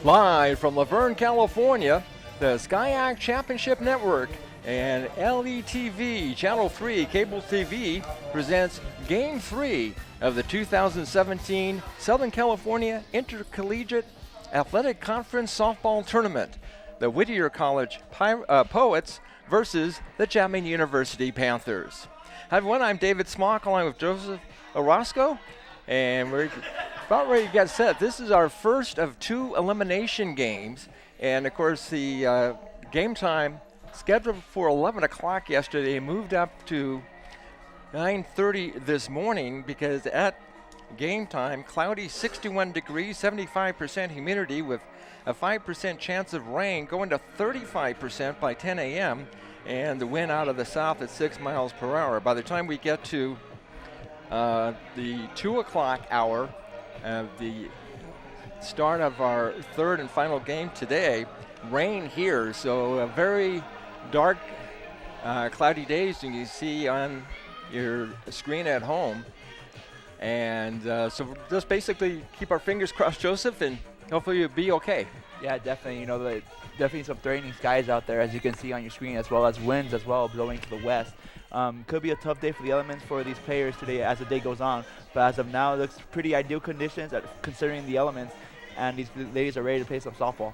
Live from Verne, California, the SCIAC Championship Network and LVTV Channel 3 Cable TV presents Game 3 of the 2017 Southern California Intercollegiate Athletic Conference Softball Tournament. The Whittier College Poets versus the Chapman University Panthers. Hi everyone, I'm David Smock along with Joseph Orozco, and we're about ready to get set. This is our first of 2 elimination games, and of course the game time scheduled for 11 o'clock yesterday moved up to 9:30 this morning because at game time, cloudy, 61 degrees, 75% humidity with a 5% chance of rain, going to 35% by 10 a.m., and the wind out of the south at 6 miles per hour. By the time we get to the 2 o'clock hour, the start of our third and final game today, rain here, so a very dark, cloudy days you can see on your screen at home. And so just basically keep our fingers crossed, Joseph, and hopefully you'll be okay. Yeah, definitely. You know, definitely some threatening skies out there, as you can see on your screen, as well as winds as well blowing to the west. Could be a tough day for the elements for these players today as the day goes on. But as of now, it looks pretty ideal conditions considering the elements, and these ladies are ready to play some softball.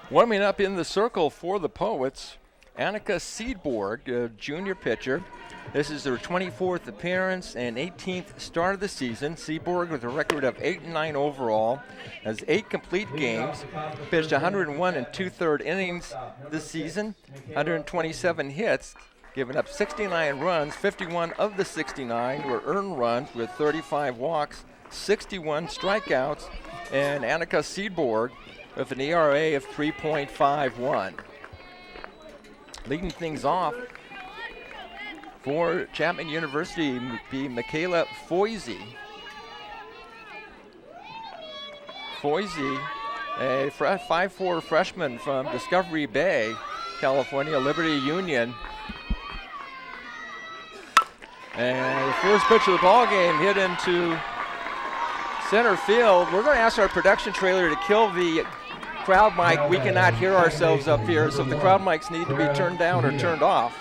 Warming up in the circle for the Poets, Danica Seedborg, junior pitcher. This is their 24th appearance and 18th start of the season. Seedborg with a record of 8-9 overall, has 8 complete games, pitched 101 and 2/3 innings this season, 127 hits, given up 69 runs. 51 of the 69 were earned runs with 35 walks, 61 strikeouts, and Danica Seedborg with an ERA of 3.51. Leading things off for Chapman University be Michaela Foisey. Foisey, a 5'4" freshman from Discovery Bay, California, Liberty Union. And the first pitch of the ball game hit into center field. We're going to ask our production trailer to kill the crowd mic. We cannot hear ourselves up here, so the crowd mics need to be turned down or turned off.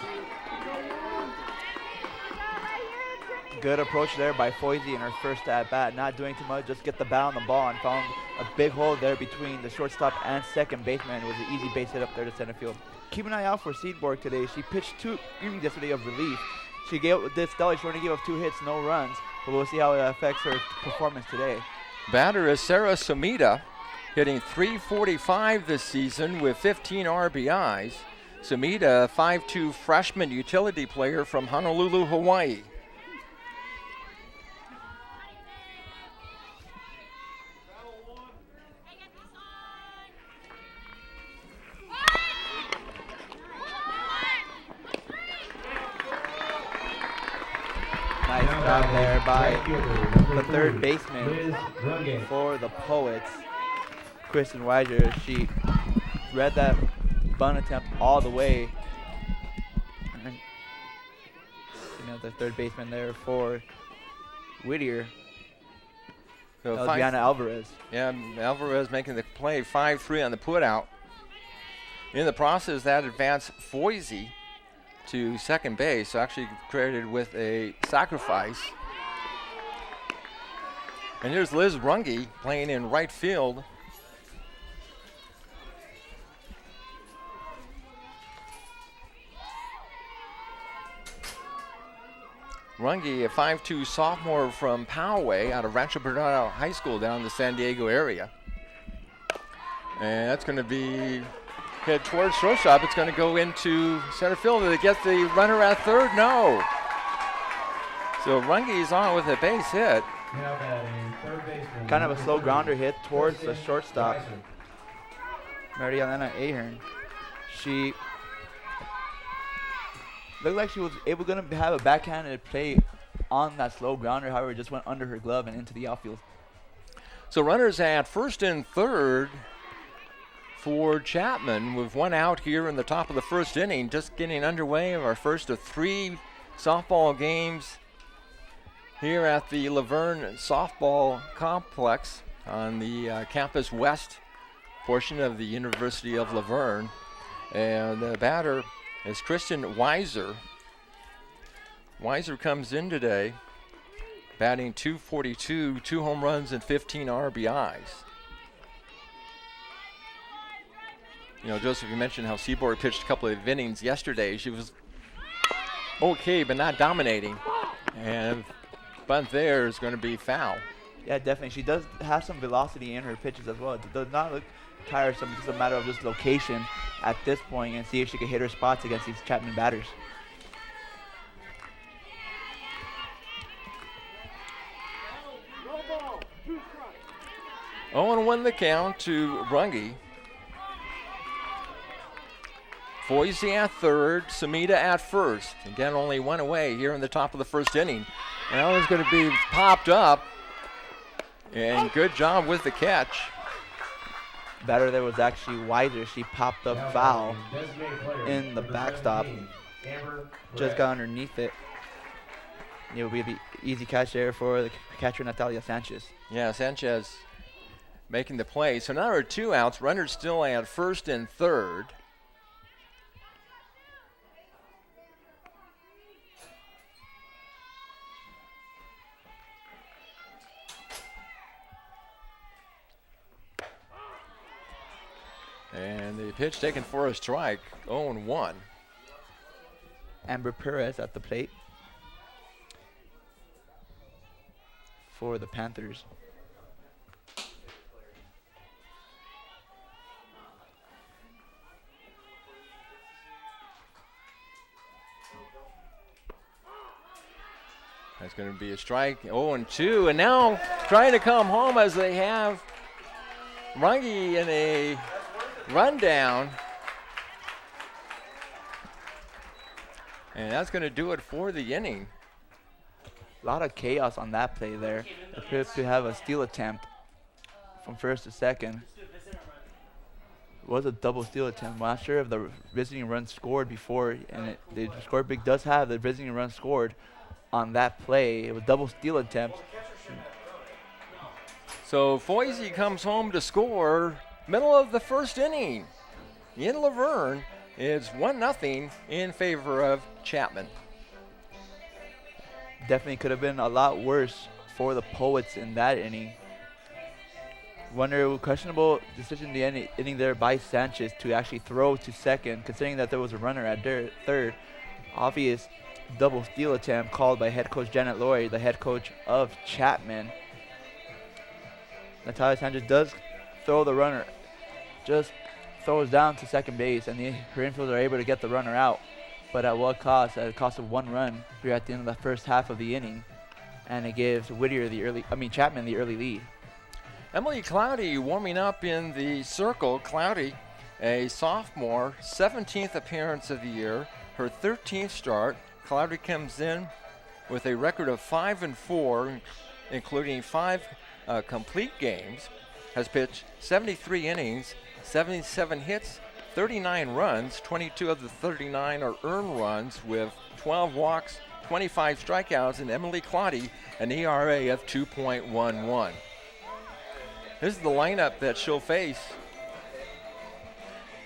Good approach there by Foisey in her first at bat, not doing too much, just get the bat on the ball, and found a big hole there between the shortstop and second baseman. It was an easy base hit up there to center field. Keep an eye out for Seedborg today. She pitched 2 innings yesterday of relief. She did stellar. She only gave up 2 hits, no runs, but we'll see how it affects her performance today. Batter is Sarah Sumida, hitting .345 this season with 15 RBIs. Sumida, a 5'2" freshman utility player from Honolulu, Hawaii. Nice job there by the third baseman for the Poets, Kristen Weiser. She read that bunt attempt all the way. And, the third baseman there for Whittier. So Brianna Alvarez. Yeah, Alvarez making the play, 5-3 on the putout. In the process, that advanced Foisey to second base, actually credited with a sacrifice. And here's Liz Runge playing in right field. Runge, a 5'2" sophomore from Poway out of Rancho Bernardo High School down in the San Diego area. And that's going to be hit towards shortstop. It's going to go into center field. Did they get the runner at third? No. So Runge's on with a base hit. Kind of a slow grounder hit towards the shortstop, Marielena Ahern. She looked like she was going to have a backhanded play on that slow grounder. However, it just went under her glove and into the outfield. So runners at first and third for Chapman with 1 out here in the top of the first inning. Just getting underway of our first of 3 softball games here at the Laverne Softball Complex. on the Campus West portion of the University of Laverne. And the batter is Christian Weiser. Weiser comes in today batting .242, 2 home runs and 15 RBIs. You know, Joseph, you mentioned how Seaborg pitched a couple of innings yesterday. She was okay, but not dominating. And bunt there is going to be foul. Yeah, definitely. She does have some velocity in her pitches as well. It does not look tiresome. It's just a matter of just location at this point and see if she can hit her spots against these Chapman batters. 0-1 the count to Runge. Foisey at third, Samita at first. Again, only one away here in the top of the first inning. And that one's going to be popped up. And good job with the catch. Batter there was actually Weiser. She popped up foul in the backstop. Just got underneath it. It will be the easy catch there for the catcher, Natalia Sanchez. Yeah, Sanchez making the play. So now there are 2 outs. Runners still at first and third. And the pitch taken for a strike, 0-1. Amber Perez at the plate for the Panthers. That's going to be a strike, 0-2. And now trying to come home as they have Runge in a rundown. And that's going to do it for the inning. A lot of chaos on that play there. Appears to have a steal attempt from first to second. It was a double steal attempt. I'm not sure if the visiting run scored before, and the score big does have the visiting run scored on that play. It was double steal attempt. So Foisey comes home to score middle of the first inning. In Laverne, it's 1-0 in favor of Chapman. Definitely could have been a lot worse for the Poets in that inning. Wonder, questionable decision in the inning there by Sanchez to actually throw to second, considering that there was a runner at third. Obvious double steal attempt called by head coach Janet Lloyd, the head coach of Chapman. Natalia Sanchez does throw the runner, just throws down to second base, and her infielders are able to get the runner out. But at what cost? At a cost of 1 run here at the end of the first half of the inning. And it gives Chapman the early lead. Emily Claudy warming up in the circle. Claudy, a sophomore, 17th appearance of the year, her 13th start. Claudy comes in with a record of 5-4, including 5 complete games, has pitched 73 innings, 77 hits, 39 runs. 22 of the 39 are earned runs with 12 walks, 25 strikeouts, and Emily Claudy an ERA of 2.11. This is the lineup that she'll face.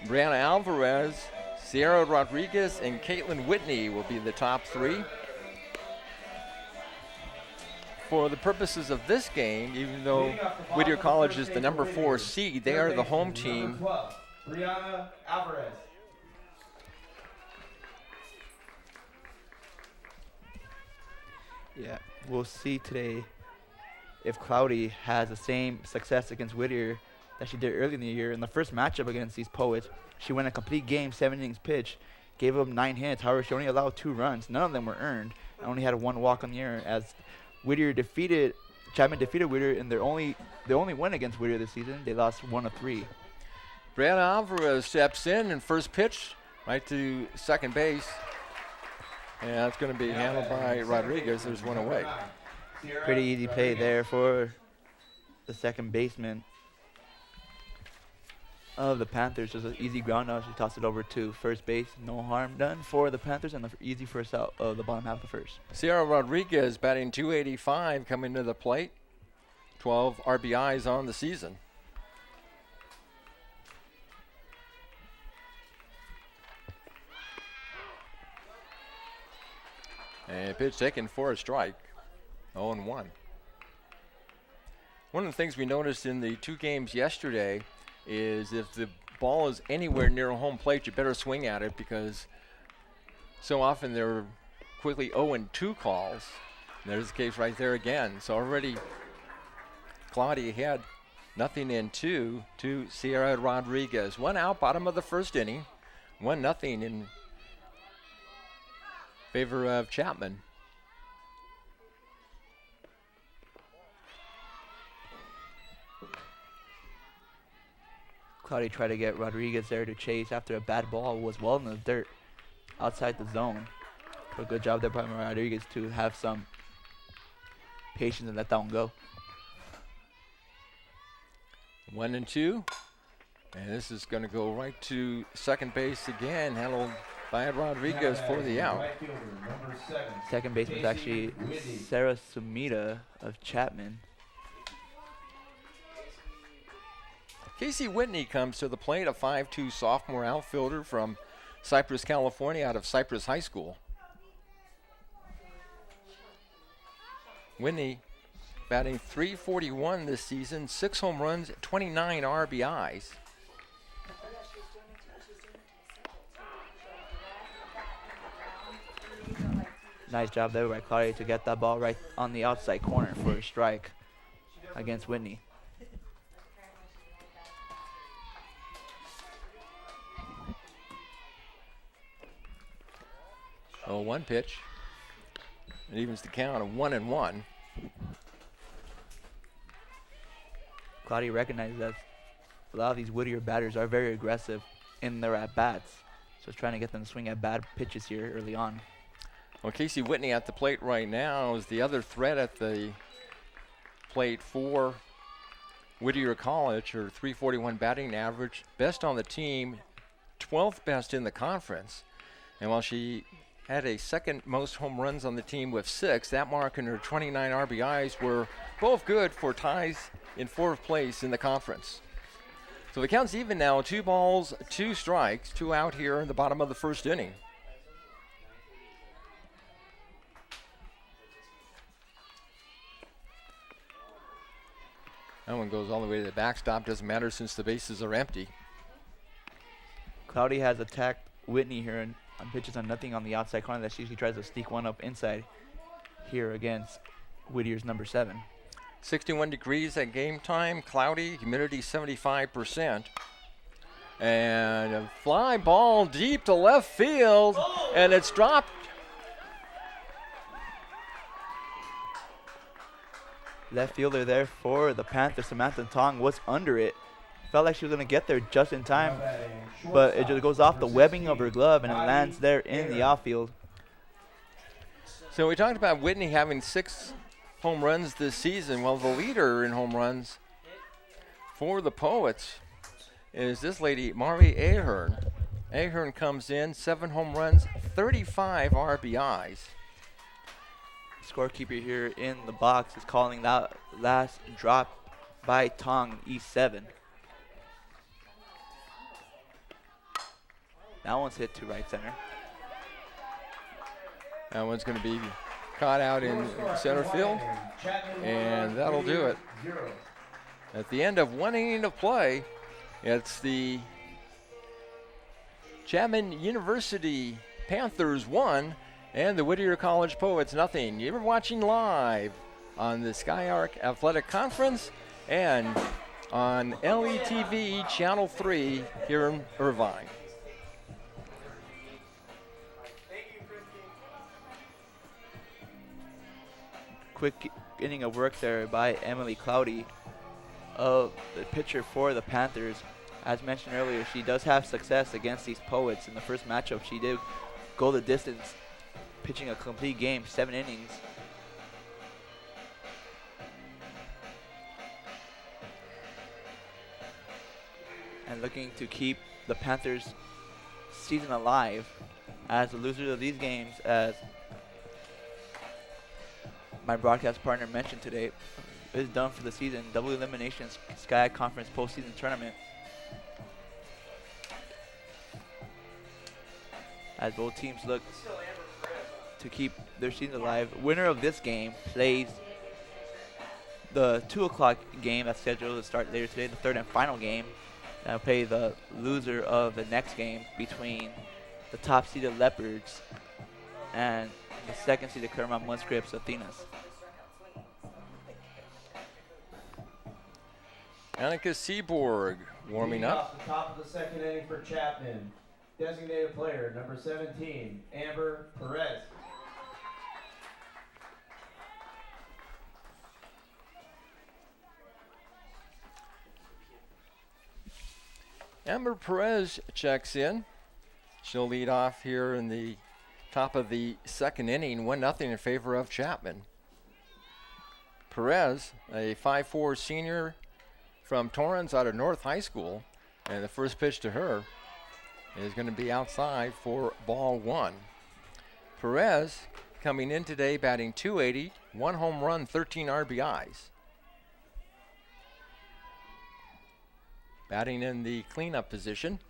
Brianna Alvarez, Sierra Rodriguez, and Caitlin Whitney will be the top 3. For the purposes of this game, even though Whittier College is the number 4 seed, they are the home team. Brianna Alvarez. Yeah, we'll see today if Claudy has the same success against Whittier that she did early in the year. In the first matchup against these Poets, she went a complete game, 7 innings pitched, gave up 9 hits. However, she only allowed 2 runs. None of them were earned, and only had 1 walk on the year. As Chapman defeated Whittier in their only win against Whittier this season. They lost 1 of 3. Brianna Alvarez steps in and first pitch right to second base. And that's going to be handled by Rodriguez. There's 1 away. Pretty easy play there for the second baseman of the Panthers. Just an easy ground out. She tossed it over to first base. No harm done for the Panthers, and the easy first out of the bottom half of the first. Sierra Rodriguez batting .285 coming to the plate. 12 RBIs on the season. And pitch taken for a strike. 0-1. One of the things we noticed in the 2 games yesterday is if the ball is anywhere near home plate, you better swing at it, because so often there are quickly 0-2 calls. And there's the case right there again. So already Claudy had 0-2 to Sierra Rodriguez. 1 out, bottom of the first inning. 1-0 in favor of Chapman. Claudy tried to get Rodriguez there to chase after a bad ball was well in the dirt outside the zone. So good job there by Rodriguez to have some patience and let that one go. 1-2. And this is going to go right to second base again, handled by Rodriguez for the out. Right fielder, number 7. Second baseman is actually Whitney. Sarah Sumida of Chapman. Casey Whitney comes to the plate, a 5'2" sophomore outfielder from Cypress, California, out of Cypress High School. Whitney batting .341 this season, 6 home runs, 29 RBIs. Nice job there by Claudy to get that ball right on the outside corner for a strike against Whitney. Oh, 1 pitch. It evens the count of 1-1. Claudy recognizes that a lot of these Whittier batters are very aggressive in their at-bats. So it's trying to get them to swing at bad pitches here early on. Well, Casey Whitney at the plate right now is the other threat at the plate for Whittier College. Her .341 batting average, best on the team, 12th best in the conference. And while she had a second most home runs on the team with 6, that mark and her 29 RBIs were both good for ties in 4th place in the conference. So the count's even now, 2 balls, 2 strikes, 2 out here in the bottom of the first inning. That one goes all the way to the backstop. Doesn't matter since the bases are empty. Claudy has attacked Whitney here on pitches on nothing on the outside corner that she tries to sneak one up inside here against Whittier's number 7. 61 degrees at game time, cloudy, humidity 75%. And a fly ball deep to left field, and it's dropped. Left fielder there for the Panthers, Samantha Tong, was under it. Felt like she was going to get there just in time, but it just goes off the webbing of her glove and it lands there in the outfield. So we talked about Whitney having 6 home runs this season. Well, the leader in home runs for the Poets is this lady, Mari Ahern. Ahern comes in, 7 home runs, 35 RBIs. Scorekeeper here in the box is calling that last drop by Tong, E7. That one's hit to right center. That one's going to be caught out in center field, and that'll do it. At the end of 1 inning of play, it's the Chapman University Panthers 1 and the Whittier College Poets 0. You're watching live on the SCIAC Athletic Conference and on LVTV Channel 3 here in Irvine. Quick inning of work there by Emily Claudy, the pitcher for the Panthers. As mentioned earlier, she does have success against these Poets. In the first matchup, she did go the distance, pitching a complete game, 7 innings. And looking to keep the Panthers season alive as the losers of these games, as my broadcast partner mentioned today, is done for the season. Double elimination SCIAC Conference postseason tournament. As both teams look to keep their season alive. Winner of this game plays the 2 o'clock game that's scheduled to start later today, the third and final game. And will play the loser of the next game between the top seeded Leopards and the second seeded Claremont-Mudd-Scripps Athenas. Danica Seaborg warming Leading up. off the top of the second inning for Chapman. Designated player, number 17, Amber Perez. Amber Perez checks in. She'll lead off here in the top of the second inning, 1-0 in favor of Chapman. Perez, a 5'4" senior from Torrance out of North High School, and the first pitch to her is going to be outside for ball 1. Perez coming in today batting .280, 1 home run, 13 RBIs. Batting in the cleanup position,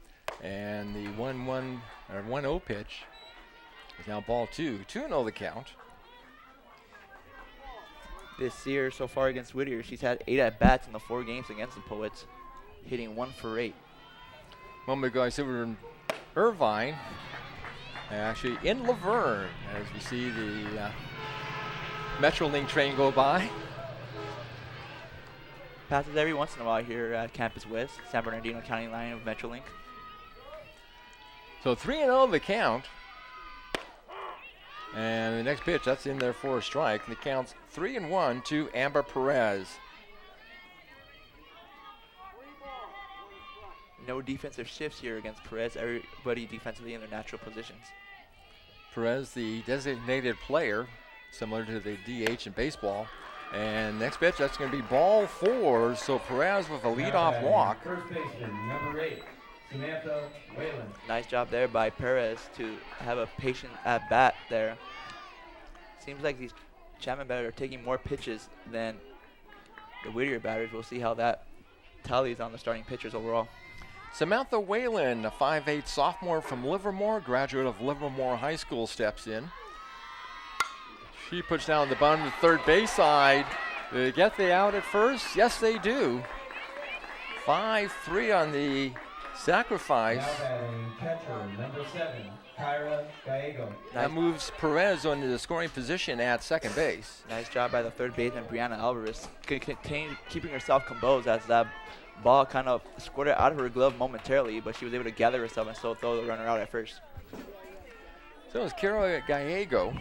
and the 1-0 pitch is now ball 2. 2-0 the count. This year so far against Whittier, she's had 8 at-bats in the 4 games against the Poets, hitting 1 for 8. A moment ago I said we were in Irvine, actually in Laverne, as we see the Metrolink train go by. Passes every once in a while here at Campus West, San Bernardino County line of Metrolink. So 3-0 the count. And the next pitch, that's in there for a strike. And the count's 3-1 to Amber Perez. No defensive shifts here against Perez. Everybody defensively in their natural positions. Perez, the designated player, similar to the DH in baseball. And next pitch, that's going to be ball 4. So Perez with a leadoff walk. First baseman, number 8, Samantha Whalen. Nice job there by Perez to have a patient at bat there. Seems like these Chapman batters are taking more pitches than the Whittier batters. We'll see how that tallies on the starting pitchers overall. Samantha Whalen, a 5'8" sophomore from Livermore, graduate of Livermore High School, steps in. She puts down the bottom of the third base side. Do they get the out at first? Yes, they do. 5-3 on the sacrifice. Now batting catcher, number 7, Kyra Gallego. That moves Perez onto the scoring position at second base. Nice job by the third baseman, Brianna Alvarez. Continue keeping herself composed as that ball kind of squirted out of her glove momentarily, but she was able to gather herself and still throw the runner out at first. So is Kyra Gallego.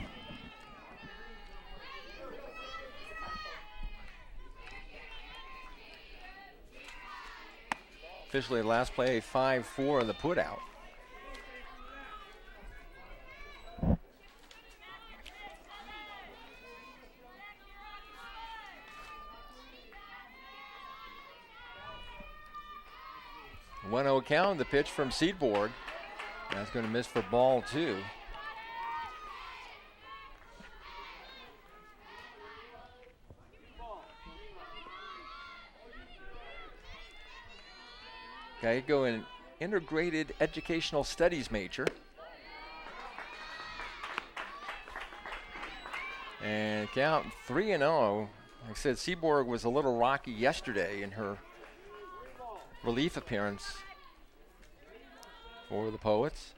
Officially last play, 5-4 on the put out. One 1-0 count, the pitch from Seaborg. That's going to miss for ball 2. Gallego, an integrated educational studies major. And count 3-0. Like I said, Seaborg was a little rocky yesterday in her relief appearance for the Poets.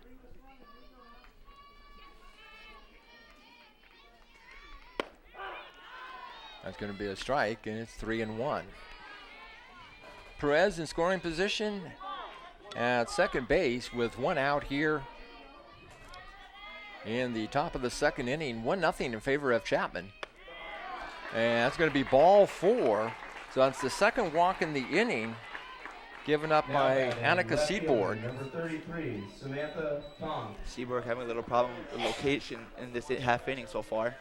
That's going to be a strike, and it's 3-1. Perez in scoring position at second base with 1 out here in the top of the second inning. 1-0 in favor of Chapman. And that's going to be ball 4. So that's the second walk in the inning given up by Danica Seaborg. Number 33, Samantha Tong. Seaborg having a little problem with location in this half inning so far.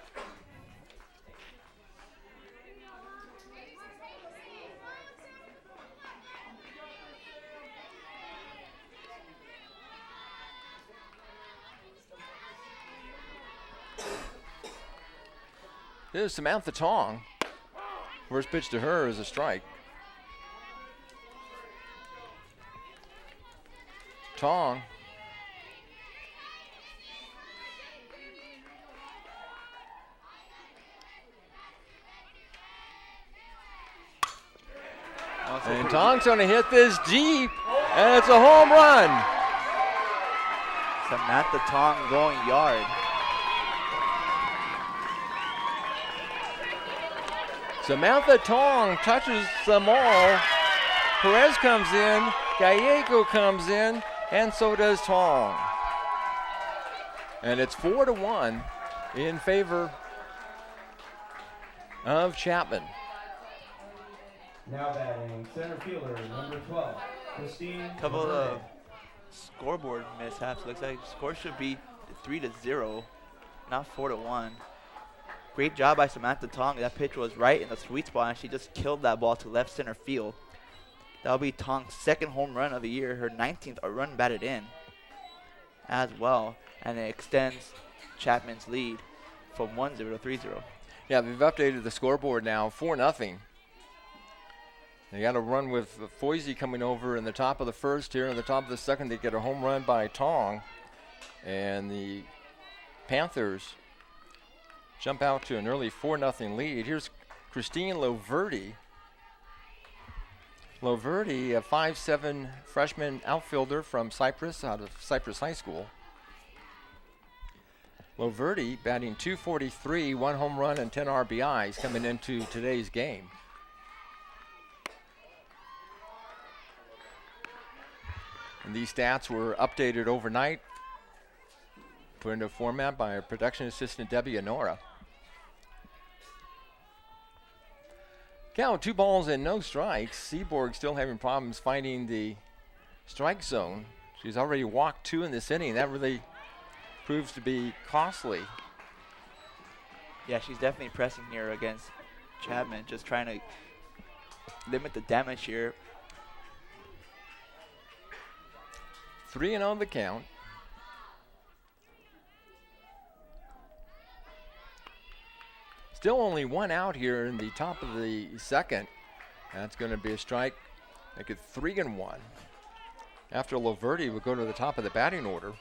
This is Samantha Tong. First pitch to her is a strike. Tong. And Tong's going to hit this deep, and it's a home run. Samantha Tong going yard. Samantha Tong touches them all. Perez comes in, Gallego comes in, and so does Tong. And it's 4-1 in favor of Chapman. Now batting center fielder number 12, Christine. Couple Verne. of scoreboard mishaps. Looks like score should be 3-0, not 4-1. Great job by Samantha Tong. That pitch was right in the sweet spot, and she just killed that ball to left center field. That'll be Tong's second home run of the year, her 19th run batted in as well, and it extends Chapman's lead from 1-0 to 3-0. Yeah, they've updated the scoreboard now, 4-0. They got a run with Foisey coming over in the top of the first here. In the top of the second, they get a home run by Tong. And the Panthers jump out to an early 4-0 lead. Here's Christine Loverty. Loverty, a 5'7" freshman outfielder from Cypress, out of Cypress High School. Loverty batting .243, 1 home run and 10 RBIs coming into today's game. And these stats were updated overnight, put into format by our production assistant Debbie Honora. Count 2 balls and no strikes. Seaborg still having problems finding the strike zone. She's already walked 2 in this inning. That really proves to be costly. Yeah, she's definitely pressing here against Chapman, just trying to limit the damage here. 3-0 the count. Still only 1 out here in the top of the second. That's going to be a strike. Make it 3-1. After Loverty would go to the top of the batting order.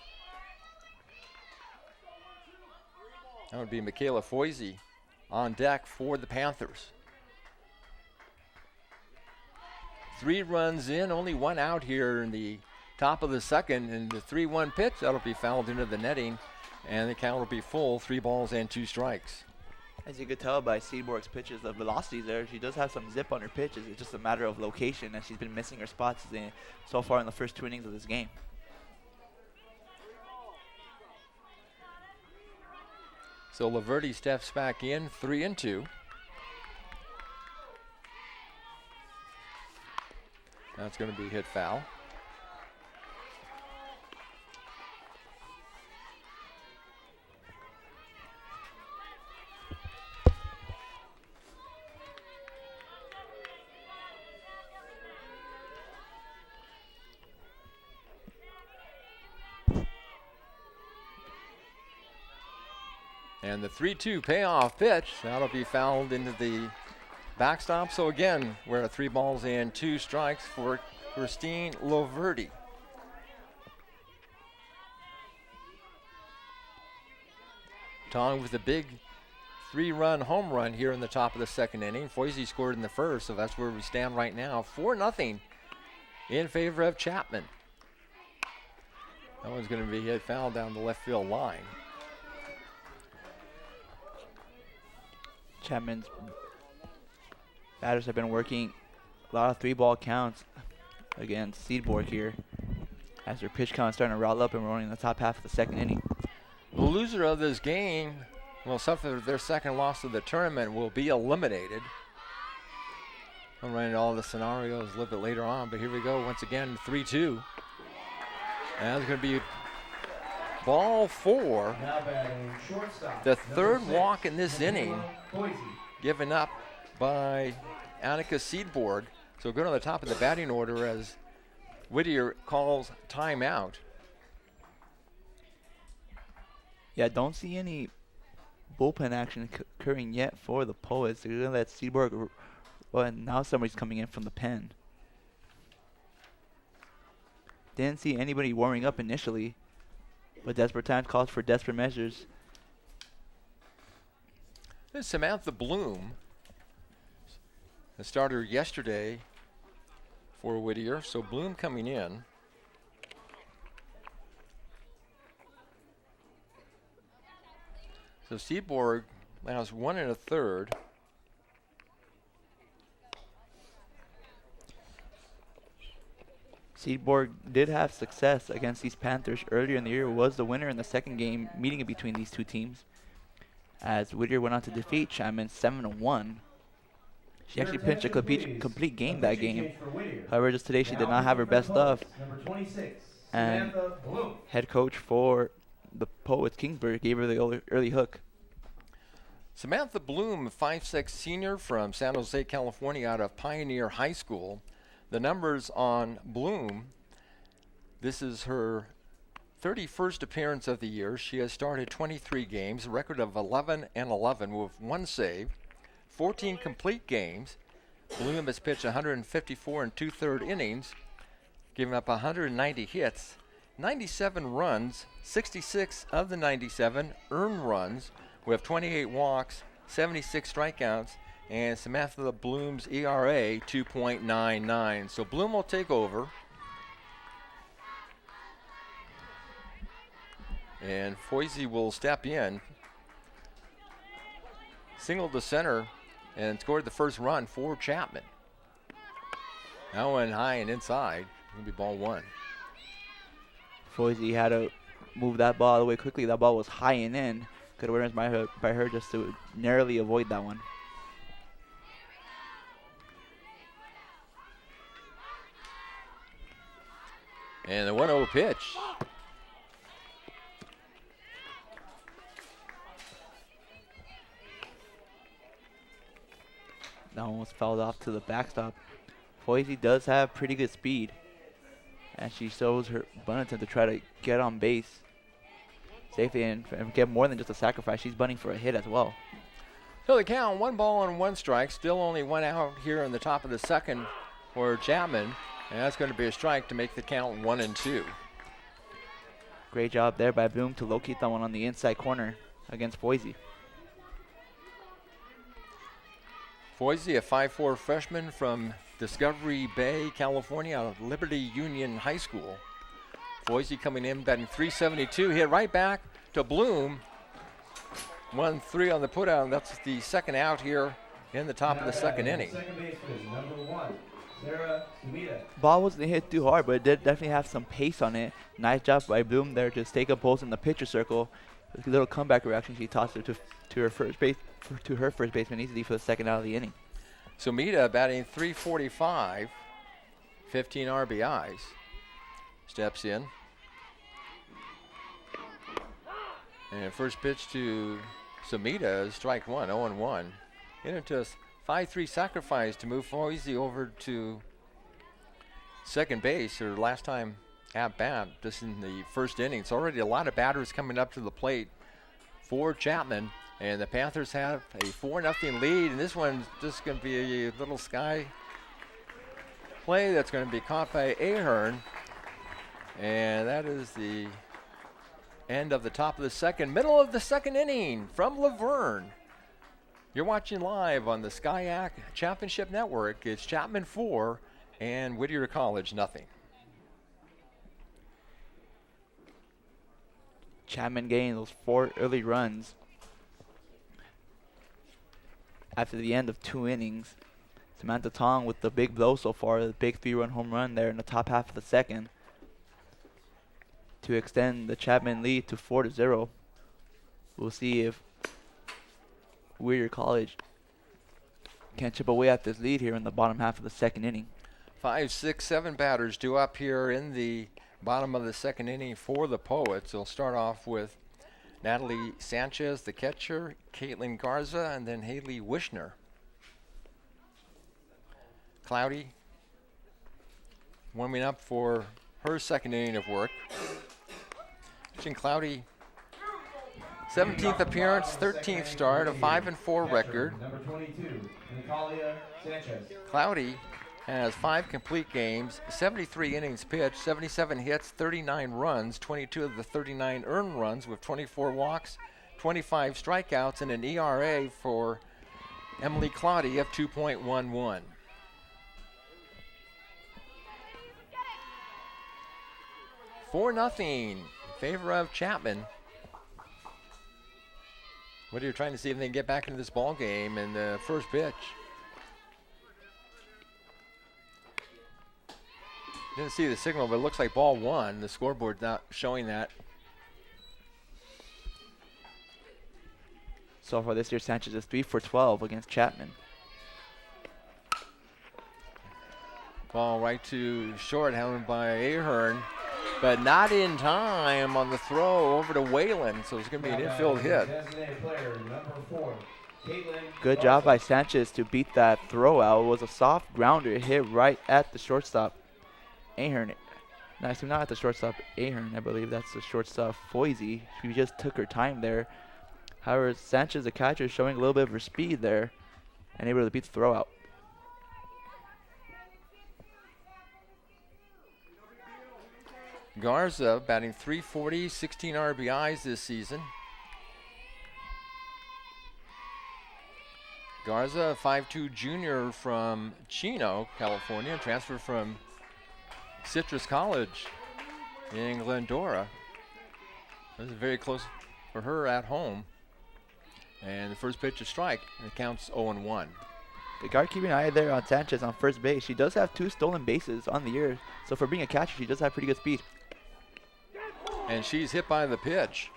That would be Michaela Foisey on deck for the Panthers. 3 runs in, only 1 out here in the top of the second, and the 3-1 pitch, that'll be fouled into the netting, and the count will be full, 3 balls and 2 strikes. As you could tell by Seaborg's pitches, the velocity there, she does have some zip on her pitches. It's just a matter of location, and she's been missing her spots so far in the first 2 innings of this game. So Laverty steps back in, 3-2. That's going to be hit foul. And the 3-2 payoff pitch, that'll be fouled into the backstop. So again, we're at 3 balls and 2 strikes for Christine Loverty. Tong with a big 3-run home run here in the top of the second inning. Foisey scored in the first, so that's where we stand right now. 4-0 in favor of Chapman. That one's going to be hit foul down the left field line. Chapman's batters have been working a lot of 3-ball counts against Seaborg here, as their pitch count is starting to roll up, and we're only in the top half of the second inning. The loser of this game will suffer their second loss of the tournament, will be eliminated. I'll run into all the scenarios a little bit later on, but here we go once again, 3-2. And it's going to be ball 4. Now batting shortstop. The number third 6, walk in this inning, Boise. given up by Danica Seaborg. So go to the top of the batting order as Whittier calls timeout. Yeah, don't see any bullpen action occurring yet for the Poets. They're going to let Seaborg Well, and now somebody's coming in from the pen. Didn't see anybody warming up initially, but desperate times calls for desperate measures. This is Samantha Bloom, the starter yesterday for Whittier. So Bloom coming in. So Seaborg allows 1 1/3. Seaborg did have success against these Panthers earlier in the year, was the winner in the second game meeting between these two teams, as Whittier went on to defeat Chapman 7-1. She actually pitched a complete game that game. However, just today she did not have her best stuff. And head coach for the Poets, Kingsbury, gave her the early hook. Samantha Bloom, 5'6" senior from San Jose, California, out of Pioneer High School. The numbers on Bloom, this is her 31st appearance of the year. She has started 23 games, a record of 11-11 with 1 save, 14 complete games. Bloom has pitched 154 and 2/3 innings, giving up 190 hits, 97 runs, 66 of the 97 earned runs, with 28 walks, 76 strikeouts, and Samantha Bloom's ERA 2.99. So Bloom will take over. And Foisey will step in. Singled to center and scored the first run for Chapman. Now went high and inside. It'll be ball 1. Foisey had to move that ball all the way quickly. That ball was high and in. Good awareness by her just to narrowly avoid that one. And the 1-0 pitch. That one was fouled off to the backstop. Foisey does have pretty good speed, and she shows her bunting to try to get on base safely and get more than just a sacrifice. She's bunting for a hit as well. So the count, 1 ball and 1 strike. Still only 1 out here in the top of the second for Chapman. And that's going to be a strike to make the count 1-2. Great job there by Bloom to locate that one on the inside corner against Foisey. Foisey, a 5'4" freshman from Discovery Bay, California, out of Liberty Union High School. Foisey coming in, batting .372, hit right back to Bloom. 1-3 on the putout, and that's the second out here in the top of the second inning. Second baseman, number 1. Ball wasn't hit too hard, but it did definitely have some pace on it. Nice job by Bloom there to stake a pose in the pitcher circle. With a little comeback reaction, she tossed it to her first baseman easily for the second out of the inning. Sumida batting .345, 15 RBIs. Steps in. And first pitch to Sumida is strike 1, 0-1. Into a 5-3 sacrifice to move Foisey over to second base. Her last time at bat, just in the first inning. It's already a lot of batters coming up to the plate for Chapman. And the Panthers have a 4-0 lead. And this one's just going to be a little sky play that's going to be caught by Ahern. And that is the end of the top of the second. Middle of the second inning from Laverne. You're watching live on the SCIAC Championship Network. It's Chapman 4 and Whittier College nothing. Chapman getting those 4 early runs after the end of 2 innings. Samantha Tong with the big blow so far, the big 3-run home run there in the top half of the second to extend the Chapman lead to 4-0. We'll see if Whittier College can chip away at this lead here in the bottom half of the second inning. 5, 6, 7 batters due up here in the bottom of the second inning for the Poets. They'll start off with Natalie Sanchez, the catcher, Caitlin Garza, and then Haley Wishner. Claudy warming up for her second inning of work. Claudy 17th appearance, 13th start, a 5-4 record. Number 22, Natalia Sanchez. Claudy has 5 complete games, 73 innings pitched, 77 hits, 39 runs, 22 of the 39 earned runs with 24 walks, 25 strikeouts, and an ERA for Emily Claudy of 2.11. Four nothing in favor of Chapman. Whittier trying to see if they can get back into this ball game in the first pitch. Didn't see the signal, but it looks like ball one. The scoreboard's not showing that. So far this year, Sanchez is 3 for 12 against Chapman. Ball right to short, held by Ahern, but not in time on the throw over to Whalen, so it's going to be an infield hit. Designated player, number 4, Caitlin Good job by Sanchez to beat that throw out. It was a soft grounder hit right at the shortstop. Ahern, no, actually not at the shortstop. Ahern, I believe that's the shortstop. Foisey, she just took her time there. However, Sanchez, the catcher, is showing a little bit of her speed there and able to beat the throw out. Garza batting .340, 16 RBIs this season. Garza, a 5'2" junior from Chino, California, transferred from Citrus College in Glendora. This is very close for her at home. And the first pitch is strike, and it counts 0-1. The guard keeping an eye there on Sanchez on first base. She does have 2 stolen bases on the year, so for being a catcher, she does have pretty good speed. And she's hit by the pitch.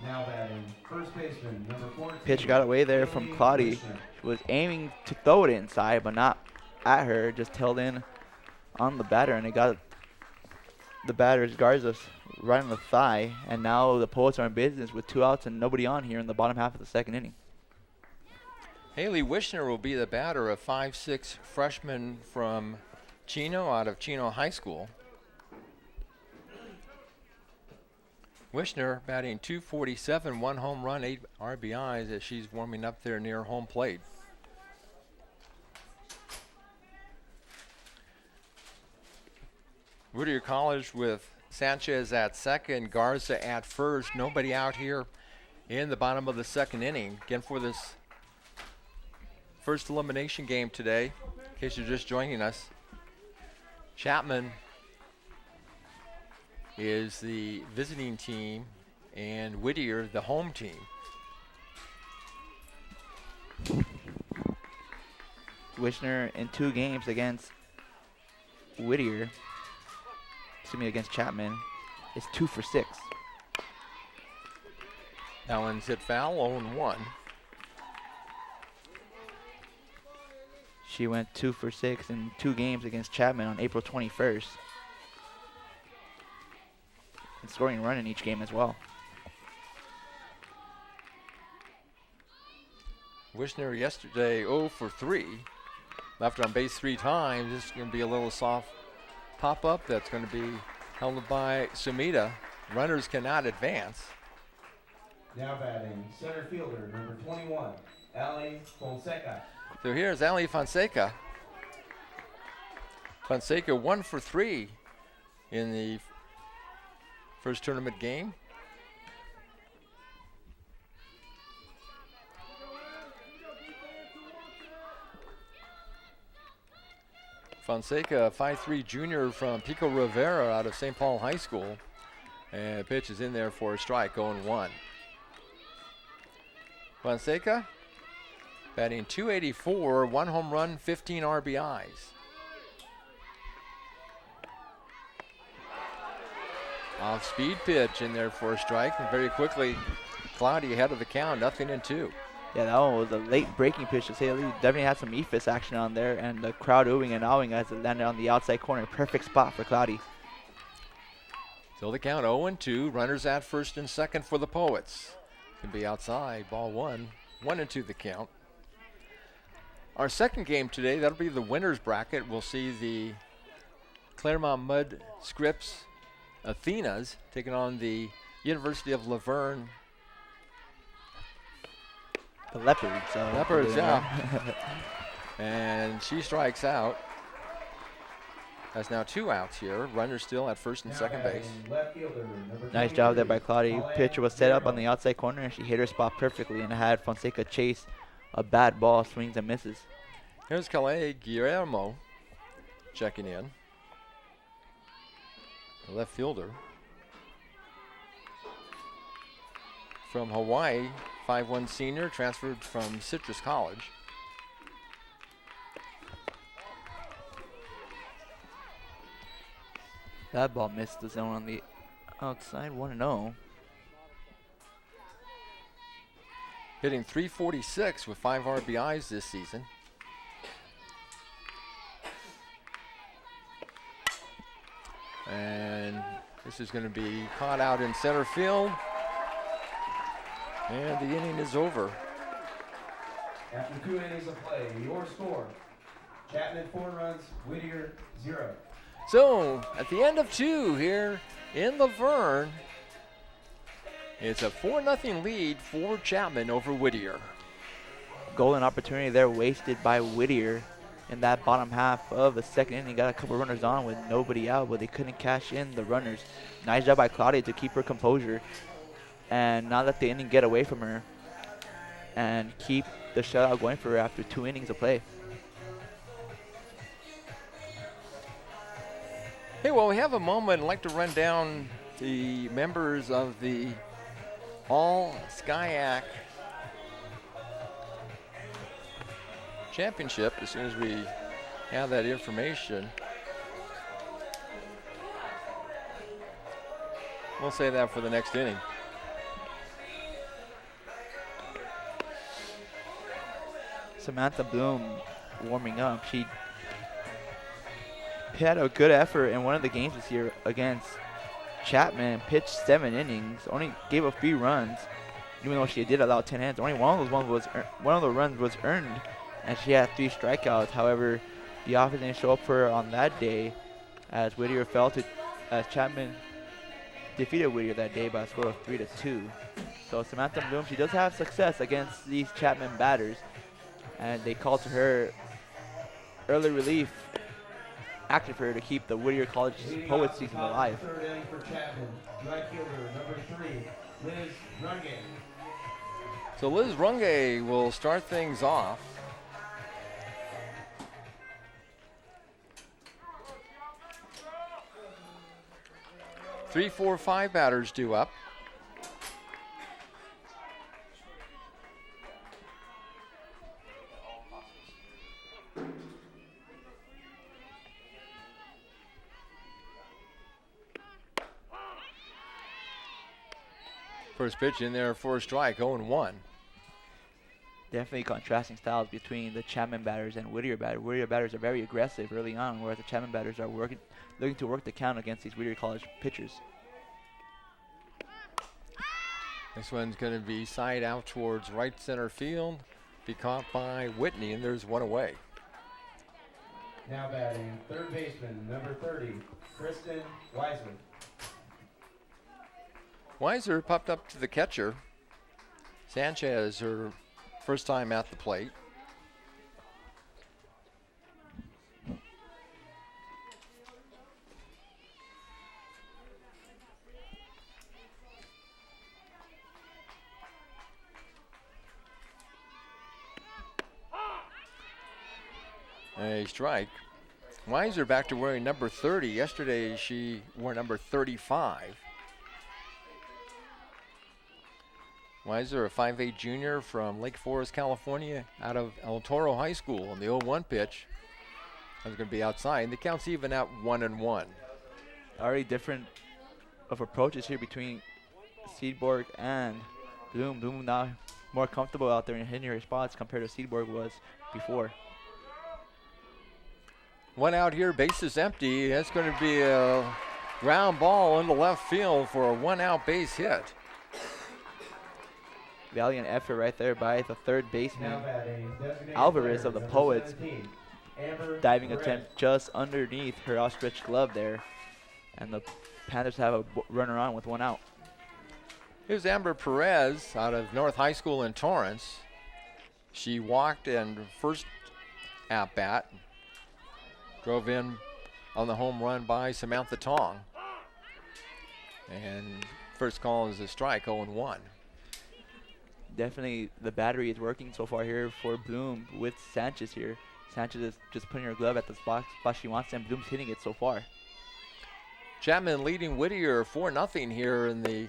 now batting first baseman, number 14. Pitch got away there from Claudy. She was aiming to throw it inside, but not at her. Just held in on the batter, and it got the batter's Garza right on the thigh. And now the Poets are in business with 2 outs and nobody on here in the bottom half of the second inning. Haley Wishner will be the batter, a 5'6" freshman from Chino, out of Chino High School. Wishner batting .247, 1 home run, 8 RBIs as she's warming up there near home plate. Whittier College with Sanchez at second, Garza at first. Nobody out here in the bottom of the second inning. Again, for this first elimination game today, in case you're just joining us, Chapman is the visiting team and Whittier the home team. Wishner in 2 games against Whittier, against Chapman, is 2 for 6. That one's hit foul, 0-1. She went 2 for 6 in 2 games against Chapman on April 21st. And scoring a run in each game as well. Wishner yesterday 0 for 3. Left on base 3 times. This is going to be a little soft pop-up that's going to be held by Sumida. Runners cannot advance. Now batting center fielder, number 21, Ali Fonseca. So here's Ali Fonseca. Fonseca 1 for 3 in the first tournament game. Fonseca, 5'3" junior from Pico Rivera out of St. Paul High School. And the pitch is in there for a strike, 0-1. Fonseca batting .284, 1 home run, 15 RBIs. Off-speed pitch in there for a strike, and very quickly, Claudy ahead of the count, 0-2. Yeah, that one was a late breaking pitch to say the least. Definitely had some ephus action on there, and the crowd oohing and awing as it landed on the outside corner. Perfect spot for Claudy. So the count 0-2, runners at first and second for the Poets. Can be outside, ball 1, 1-2 the count. Our second game today, that'll be the winner's bracket. We'll see the Claremont-Mudd-Scripps Athenas taking on the University of Laverne The Leopards. Leopards, yeah. And she strikes out. Has now 2 outs here. Runners still at first and second base. Left fielder, number Nice job there by 23, Claudy. Pitcher was set up on the outside corner, and she hit her spot perfectly and had Fonseca chase a bad ball, swings and misses. Here's Guillermo checking in. The left fielder. From Hawaii, 5'1" senior, transferred from Citrus College. That ball missed the zone on the outside, 1-0. Hitting .346 with 5 RBIs this season. And this is going to be caught out in center field. And the inning is over. After 2 innings of play, your score: Chapman 4 runs, Whittier 0. So at the end of 2 here in Laverne, it's a 4-0 lead for Chapman over Whittier. Golden opportunity there wasted by Whittier in that bottom half of the second inning. Got a couple runners on with nobody out, but they couldn't cash in the runners. Nice job by Claudy to keep her composure and not let the inning get away from her and keep the shutout going for her after 2 innings of play. Hey, well, we have a moment. I'd like to run down the members of the All-SCIAC Championship as soon as we have that information. We'll say that for the next inning. Samantha Bloom warming up. She had a good effort in one of the games this year against Chapman. Pitched 7 innings, only gave up 3 runs, even though she did allow 10 hits. Only one of the runs was earned, and she had 3 strikeouts. However, the offense didn't show up for her on that day, as Whittier as Chapman defeated Whittier that day by a score of 3-2. So Samantha Bloom, she does have success against these Chapman batters, and they called to her early relief action for her to keep the Whittier College Poets season alive. Third inning for Chapman. Right fielder, number 3, Liz Runge. So Liz Runge will start things off. Three, 4, 5 batters due up. First pitch in there for a strike, 0-1. Definitely contrasting styles between the Chapman batters and Whittier batters. Whittier batters are very aggressive early on, whereas the Chapman batters are looking to work the count against these Whittier College pitchers. This one's going to be side out towards right center field. Be caught by Whitney, and there's one away. Now batting, third baseman, number 30, Kristen Weiser. Weiser popped up to the catcher. Sanchez, her first time at the plate. A strike. Weiser back to wearing number 30. Yesterday she wore number 35. Weiser, a 5'8" junior from Lake Forest, California, out of El Toro High School. On the 0-1 pitch, that's going to be outside. The count's even at 1-1. Already different of approaches here between Seedborg and Bloom. Bloom now more comfortable out there and hitting her spots compared to Seedborg was before. One out here, base is empty. That's going to be a ground ball into left field for a 1-out base hit. Valiant effort right there by the third baseman, Now batting, designated Alvarez player, of the number Poets. 17, Amber Diving Perez. attempt just underneath her outstretched glove there. And the Panthers have a runner on with 1 out. Here's Amber Perez out of North High School in Torrance. She walked in first at bat, drove in on the home run by Samantha Tong. And first call is a strike, 0-1. Definitely the battery is working so far here for Bloom with Sanchez here. Sanchez is just putting her glove at the spot she wants, and Bloom's hitting it so far. Chapman leading Whittier 4-0 here in the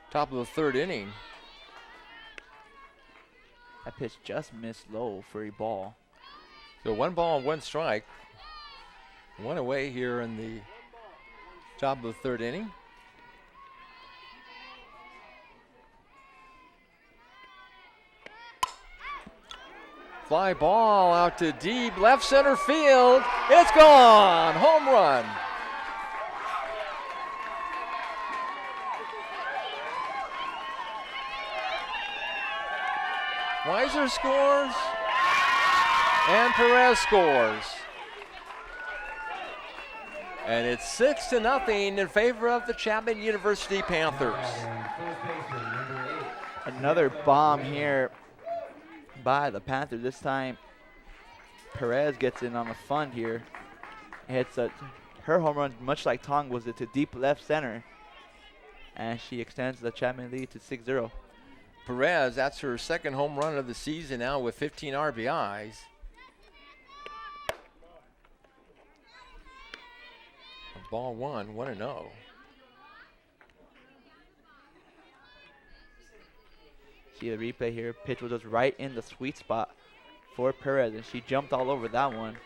top of the 3rd inning. That pitch just missed low for a ball. So 1 ball and 1 strike. 1 away here in the top of the 3rd inning. Fly ball out to deep left center field. It's gone. Home run. Weiser scores, and Perez scores. And it's 6-0 in favor of the Chapman University Panthers. Another bomb here by the Panthers. This time, Perez gets in on the fun here. Hits her home run, much like Tong, was it to deep left center. And she extends the Chapman lead to 6-0. Perez, that's her 2nd home run of the season now with 15 RBIs. Ball 1-0. See the replay here. Pitch was just right in the sweet spot for Perez, and she jumped all over that one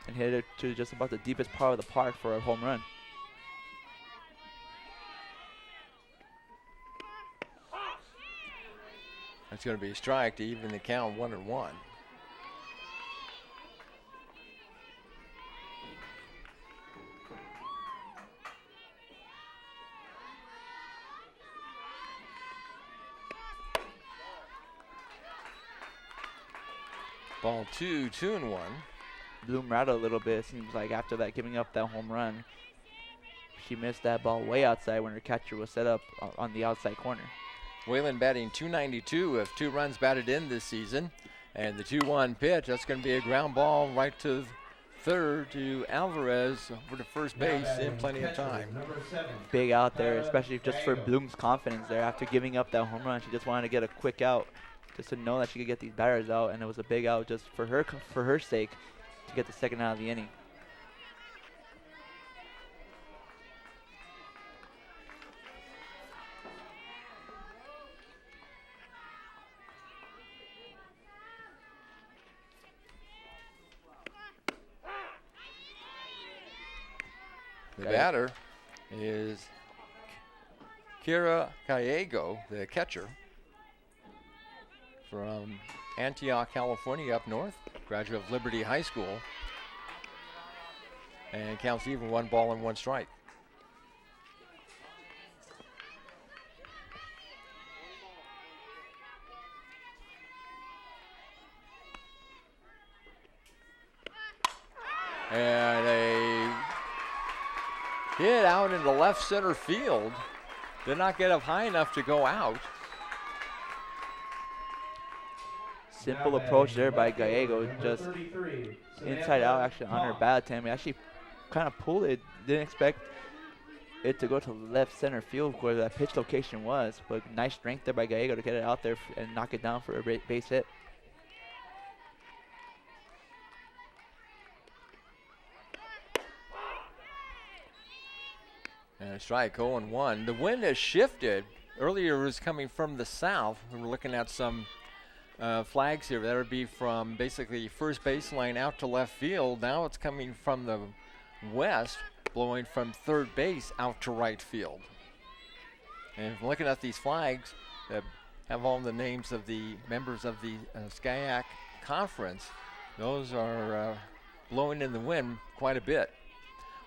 and hit it to just about the deepest part of the park for a home run. That's going to be a strike to even the count 1-1. Ball 2-1. Bloom rattled a little bit, it seems like, after that, giving up that home run. She missed that ball way outside when her catcher was set up on the outside corner. Whalen batting .292 with 2 runs batted in this season. And the 2-1 pitch, that's going to be a ground ball right to third to Alvarez over to first base in plenty of time. Big out there, especially just for Bloom's confidence there. After giving up that home run, she just wanted to get a quick out, just to know that she could get these batters out, and it was a big out just for her sake to get the 2nd out of the inning. The batter is Kira Gallego, the catcher from Antioch, California, up north, graduate of Liberty High School, and counts even 1 ball and 1 strike. And a hit out into left center field. Did not get up high enough to go out. Simple approach there by Gallego, just inside out action on her bat attempt. Actually kind of pulled it, didn't expect it to go to left center field where that pitch location was, but nice strength there by Gallego to get it out there and knock it down for a base hit. And a strike, 0-1. The wind has shifted. Earlier it was coming from the south. We were looking at some flags here. That would be from basically first baseline out to left field. Now it's coming from the west, blowing from third base out to right field. And looking at these flags that have all the names of the members of the SCIAC conference, those are blowing in the wind quite a bit.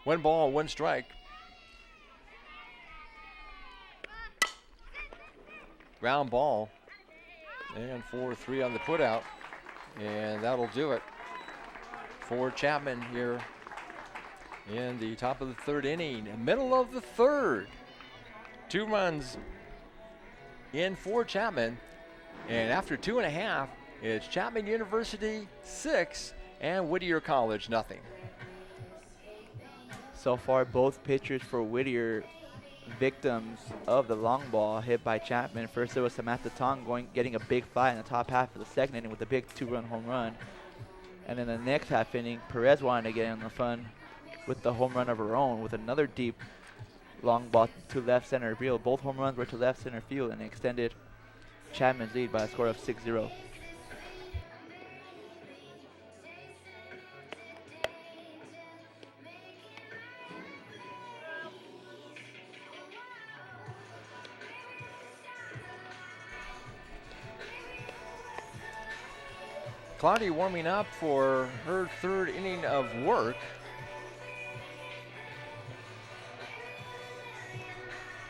1 ball, 1 strike. Ground ball, and 4-3 on the putout, and that'll do it for Chapman here in the top of the third inning, middle of the third. 2 runs in for Chapman, and after 2.5, it's Chapman University 6 and Whittier College nothing. So far, both pitchers for Whittier victims of the long ball hit by Chapman. First, there was Samantha Tong getting a big fly in the top half of the second inning with a big 2-run home run. And then the next half inning, Perez wanted to get in the fun with the home run of her own with another deep long ball to left center field. Both home runs were to left center field and extended Chapman's lead by a score of 6-0. Claudy warming up for her third inning of work.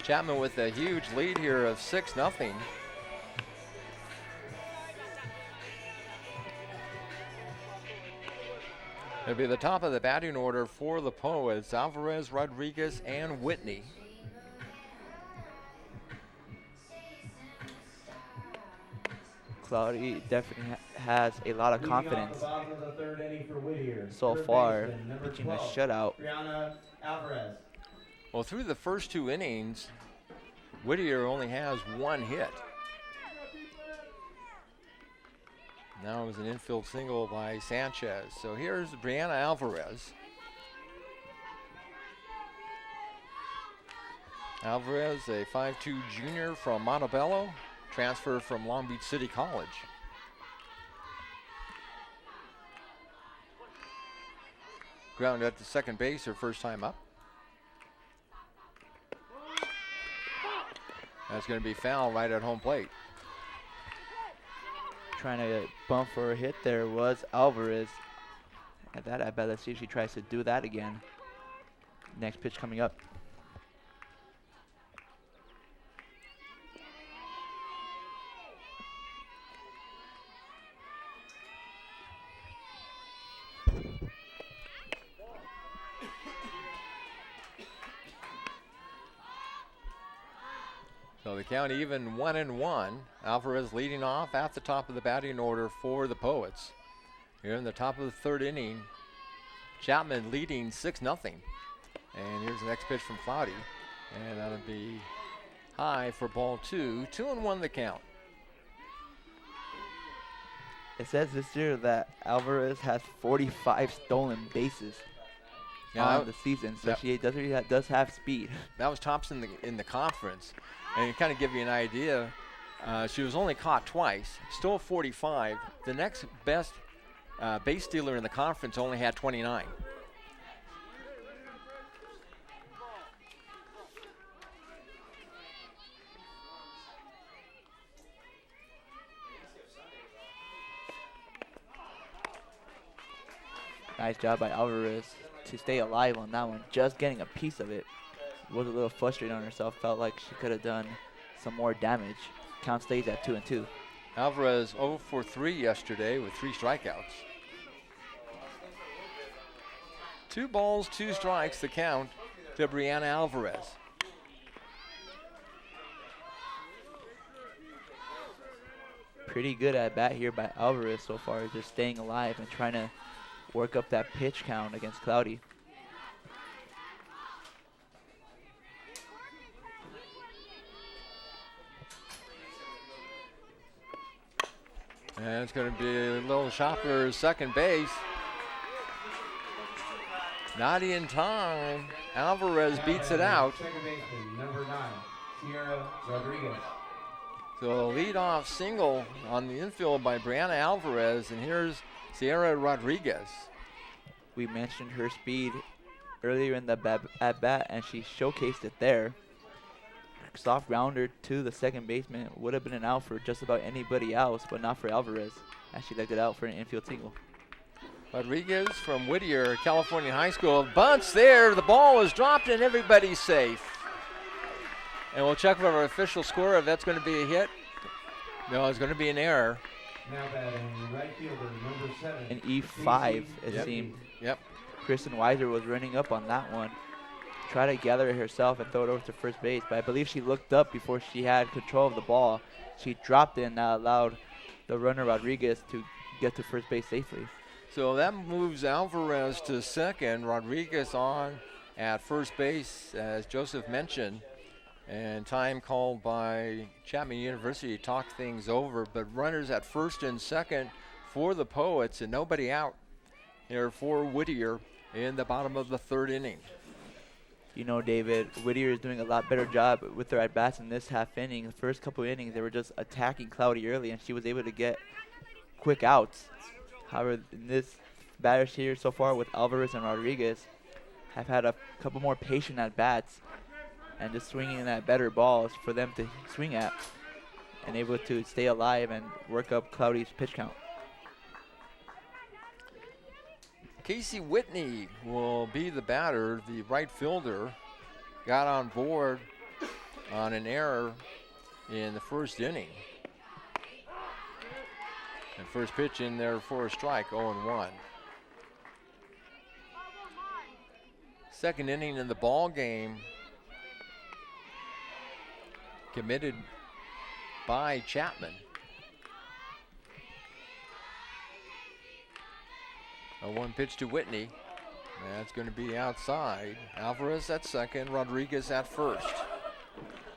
Chapman with a huge lead here of 6-0. It'll be the top of the batting order for the Poets, Alvarez, Rodriguez, and Whitney. Claudy definitely has a lot of confidence so far, pitching a shutout. Brianna, Alvarez. Well, through the first 2 innings, Whittier only has 1 hit. Now it was an infield single by Sanchez. So here's Brianna Alvarez. Alvarez, a 5'2" junior from Montebello, transfer from Long Beach City College. Ground at the second base, her first time up. That's going to be foul right at home plate. Trying to bump for a hit there was Alvarez. At that at bat, let's see if she tries to do that again. Next pitch coming up. So the count even 1-1. Alvarez leading off at the top of the batting order for the Poets. Here in the top of the third inning, Chapman leading 6-0. And here's the next pitch from Claudy. And that'll be high for ball 2. 2-1 the count. It says this year that Alvarez has 45 stolen bases on the season, so she does have speed. That was tops in the conference. And to kind of give you an idea, she was only caught twice, stole 45. The next best base stealer in the conference only had 29. Nice job by Alvarez to stay alive on that one. Just getting a piece of it. Was a little frustrated on herself. Felt like she could have done some more damage. Count stays at 2-2. Alvarez 0 for 3 yesterday with 3 strikeouts. 2 balls, 2 strikes, the count to Brianna Alvarez. Pretty good at bat here by Alvarez so far, just staying alive and trying to work up that pitch count against Claudy. And it's going to be a little shopper second base. Not in time. Alvarez beats it out. Second baseman, number 9, Sierra Rodriguez. So a leadoff single on the infield by Brianna Alvarez, and here's Sierra Rodriguez. We mentioned her speed earlier in the at bat, and she showcased it there. Soft grounder to the second baseman would have been an out for just about anybody else, but not for Alvarez, as she legged it out for an infield single. Rodriguez from Whittier, California High School. Bunts there. The ball is dropped and everybody's safe. And we'll check with our official score if that's going to be a hit. No, it's going to be an error. Now batting right fielder, number 7. An E5, it seemed. Yep. Kristen Weiser was running up on that one. Try to gather it herself and throw it over to first base, but I believe she looked up before she had control of the ball. She dropped it and that allowed the runner Rodriguez to get to first base safely. So that moves Alvarez to second, Rodriguez on at first base, as Joseph mentioned, and time called by Chapman University to talk things over, but runners at first and second for the Poets and nobody out here for Whittier in the bottom of the third inning. You know, David, Whittier is doing a lot better job with their at-bats in this half inning. The first couple innings, they were just attacking Claudy early, and she was able to get quick outs. However, in this batters here so far with Alvarez and Rodriguez have had a couple more patient at-bats and just swinging at better balls for them to swing at and able to stay alive and work up Claudy's pitch count. Casey Whitney will be the batter. The right fielder got on board on an error in the first inning. And first pitch in there for a strike, 0-1. Second inning in the ball game committed by Chapman. A one pitch to Whitney. That's going to be outside. Alvarez at second, Rodriguez at first.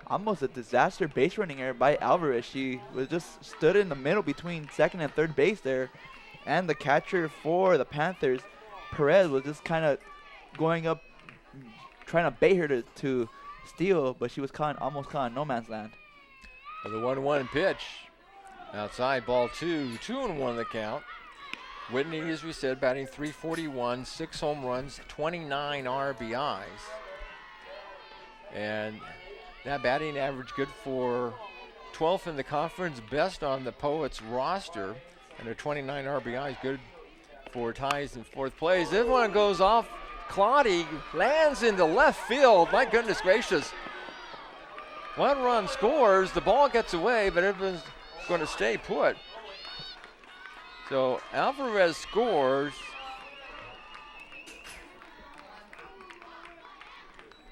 Almost a disaster base running error by Alvarez. She was just stood in the middle between second and third base there. And the catcher for the Panthers, Perez, was just kind of going up, trying to bait her to steal, but she was almost caught in no man's land. The 1-1 pitch. Outside, ball two. 2-1 the count. Whitney, as we said, batting .341, 6 home runs, 29 RBIs. And that batting average good for 12th in the conference, best on the Poets roster. And their 29 RBIs good for ties in fourth place. This one goes off. Claudy lands into left field. My goodness gracious. One run scores. The ball gets away, but everyone's going to stay put. So Alvarez scores.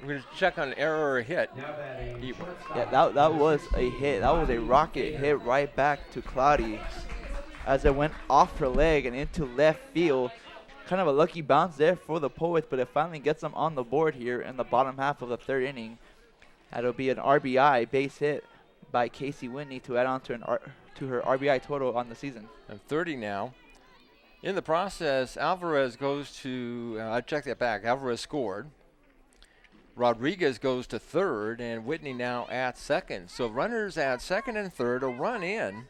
We're going to check on error or hit. Yeah, that was a hit. That was a rocket hit right back to Claudy as it went off her leg and into left field. Kind of a lucky bounce there for the Poets, but it finally gets them on the board here in the bottom half of the third inning. That'll be an RBI base hit by Casey Whitney to add on to her RBI total on the season. And 30 now. In the process, Alvarez goes to, I checked that back, Alvarez scored. Rodriguez goes to third, and Whitney now at second. So runners at second and third, a run in,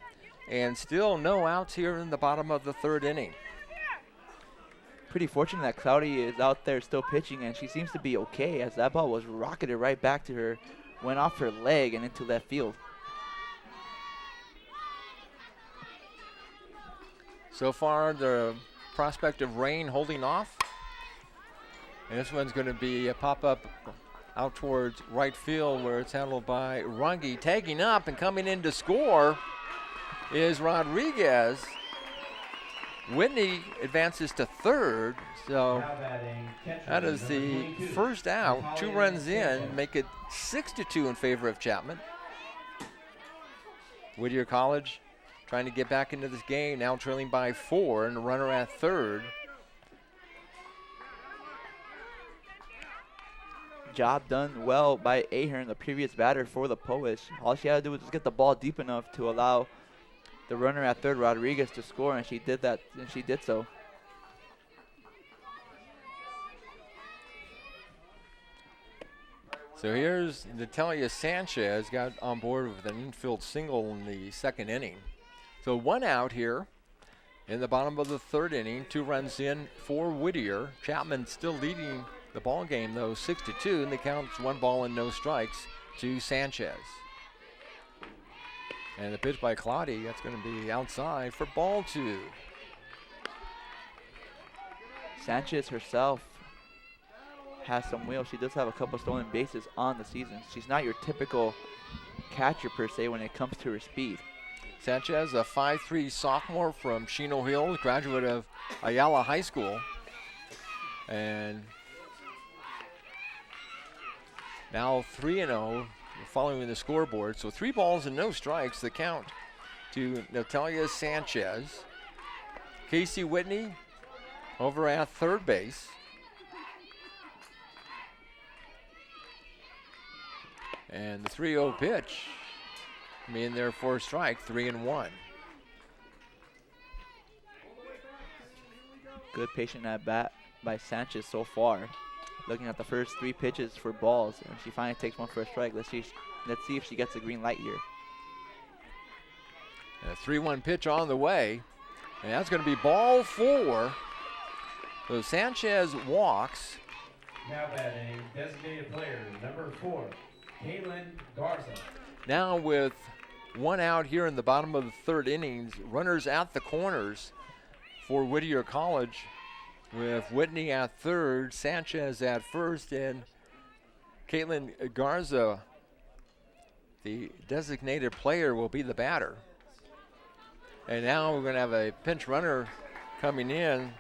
and still no outs here in the bottom of the third inning. Pretty fortunate that Claudy is out there still pitching, and she seems to be okay as that ball was rocketed right back to her, went off her leg and into left field. So far, the prospect of rain holding off. And this one's going to be a pop-up out towards right field where it's handled by Runge. Tagging up and coming in to score is Rodriguez. Whitney advances to third. So that is the first out. 2 runs in, make it 6-2 in favor of Chapman. Whittier College trying to get back into this game, now trailing by 4, and the runner at third. Job done well by Ahern, the previous batter for the Poets. All she had to do was just get the ball deep enough to allow the runner at third, Rodriguez, to score, and she did that, and she did so. So here's Natalia Sanchez, got on board with an infield single in the second inning. So 1 out here in the bottom of the third inning, 2 runs in for Whittier. Chapman still leading the ball game though, 6-2, and the count's 1 ball and no strikes to Sanchez. And the pitch by Claudy, that's going to be outside for ball 2. Sanchez herself has some wheels. She does have a couple stolen bases on the season. She's not your typical catcher per se when it comes to her speed. Sanchez, a 5'3" sophomore from Chino Hills, graduate of Ayala High School. And now 3-0 following the scoreboard. So 3 balls and no strikes, the count to Natalia Sanchez. Casey Whitney over at third base. And the 3-0 pitch, being there for a strike, 3-1. Good patient at bat by Sanchez so far. Looking at the first 3 pitches for balls, and she finally takes one for a strike. Let's see if she gets the green light here. And a 3-1 pitch on the way, and that's going to be ball 4. So Sanchez walks. Now batting, designated player, number 4, Caitlin Garza. Now with 1 out here in the bottom of the 3rd innings, runners at the corners for Whittier College, with Whitney at 3rd, Sanchez at 1st, and Caitlin Garza, the designated player, will be the batter. And now we're going to have a pinch runner coming in.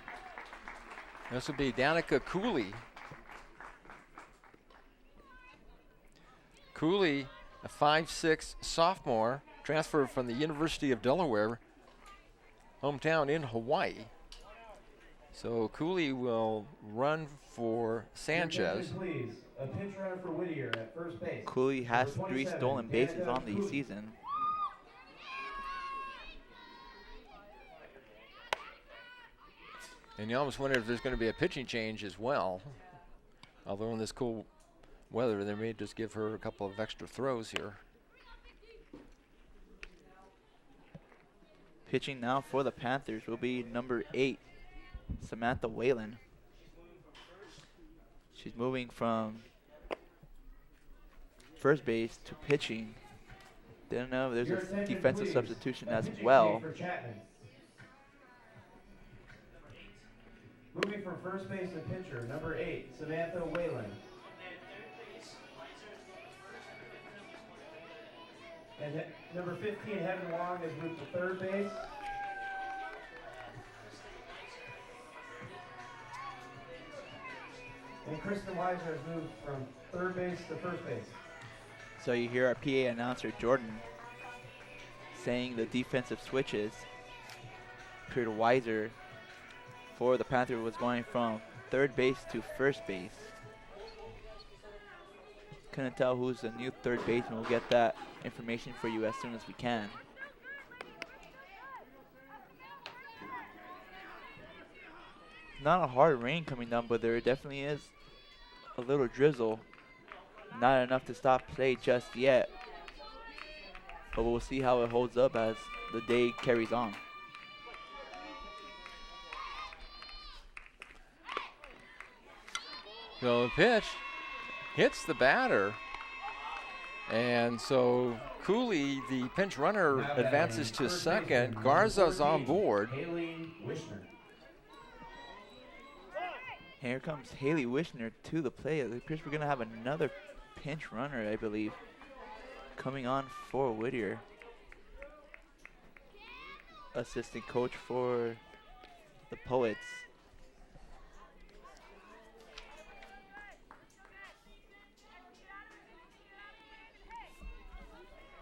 This will be Danica Cooley. Cooley, a 5'6" sophomore, transferred from the University of Delaware, hometown in Hawaii. So Cooley will run for Sanchez. Please, a pinch runner for Whittier at first base. Cooley has Number 3 27, stolen bases Danica on the Cooley. season. And you almost wonder if there's going to be a pitching change as well. Although in this cool weather, they may just give her a couple of extra throws here. Pitching now for the Panthers will be number 8, Samantha Whalen. She's moving from pitch base to pitching. Didn't know there's Your a attention, defensive please. substitution A as pitching well. change for Chapman. Moving from first base to pitcher, number 8, Samantha Whalen. And number 15, Heaven Long, has moved to third base. And Kristen Weiser has moved from third base to first base. So you hear our PA announcer, Jordan, saying the defensive switches. Peter Weiser for the Panthers was going from third base to first base. Couldn't tell who's the new third baseman. We'll get that information for you as soon as we can. Not a hard rain coming down, but there definitely is a little drizzle. Not enough to stop play just yet. But we'll see how it holds up as the day carries on. So the pitch hits the batter. And so Cooley, the pinch runner, Now advances batting, to first second. baseman, Garza's number on 14, board. Haley Wishner. Here comes Haley Wishner to the plate. It appears we're going to have another pinch runner, I believe, coming on for Whittier. Assistant coach for the Poets.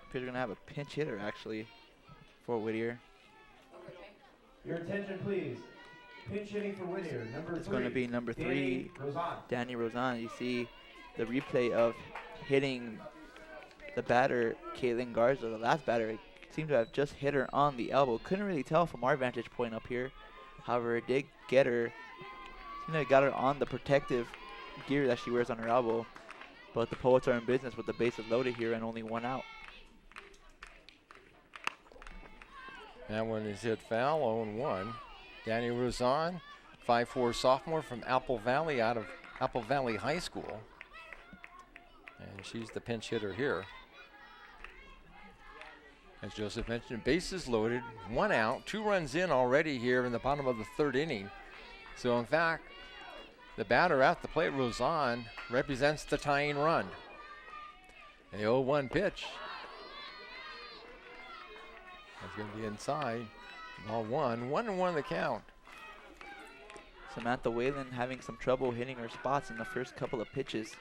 Appears we're going to have a pinch hitter, actually, for Whittier. Your attention, please. Pinch hitting for Whittier, number 3. It's going to be number 3, Danny Rozan. Danny Rozan. You see the replay of hitting the batter, Caitlin Garza, the last batter. Seemed to have just hit her on the elbow. Couldn't really tell from our vantage point up here. However, it did get her. Seemed like it got her on the protective gear that she wears on her elbow. But the Poets are in business with the bases loaded here and only 1 out. That one is hit foul, 0-1. Danny Rozan, 5'4" sophomore from Apple Valley, out of Apple Valley High School. And she's the pinch hitter here. As Joseph mentioned, bases loaded, 1 out, 2 runs in already here in the bottom of the 3rd inning. So in fact, the batter at the plate, Rozan, represents the tying run. And the 0-1 pitch is going to be inside. Ball 1, 1-1 the count. Samantha Whalen having some trouble hitting her spots in the first couple of pitches.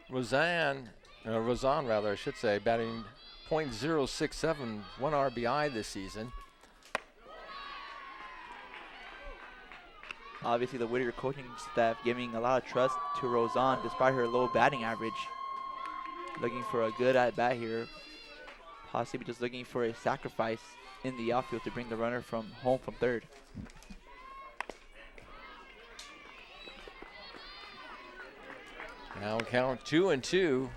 Roseanne, rather, I should say, batting .067, 1 RBI this season. Obviously, the Whittier coaching staff giving a lot of trust to Roseanne despite her low batting average. Looking for a good at-bat here. Possibly just looking for a sacrifice in the outfield to bring the runner from home from third. Now count 2-2.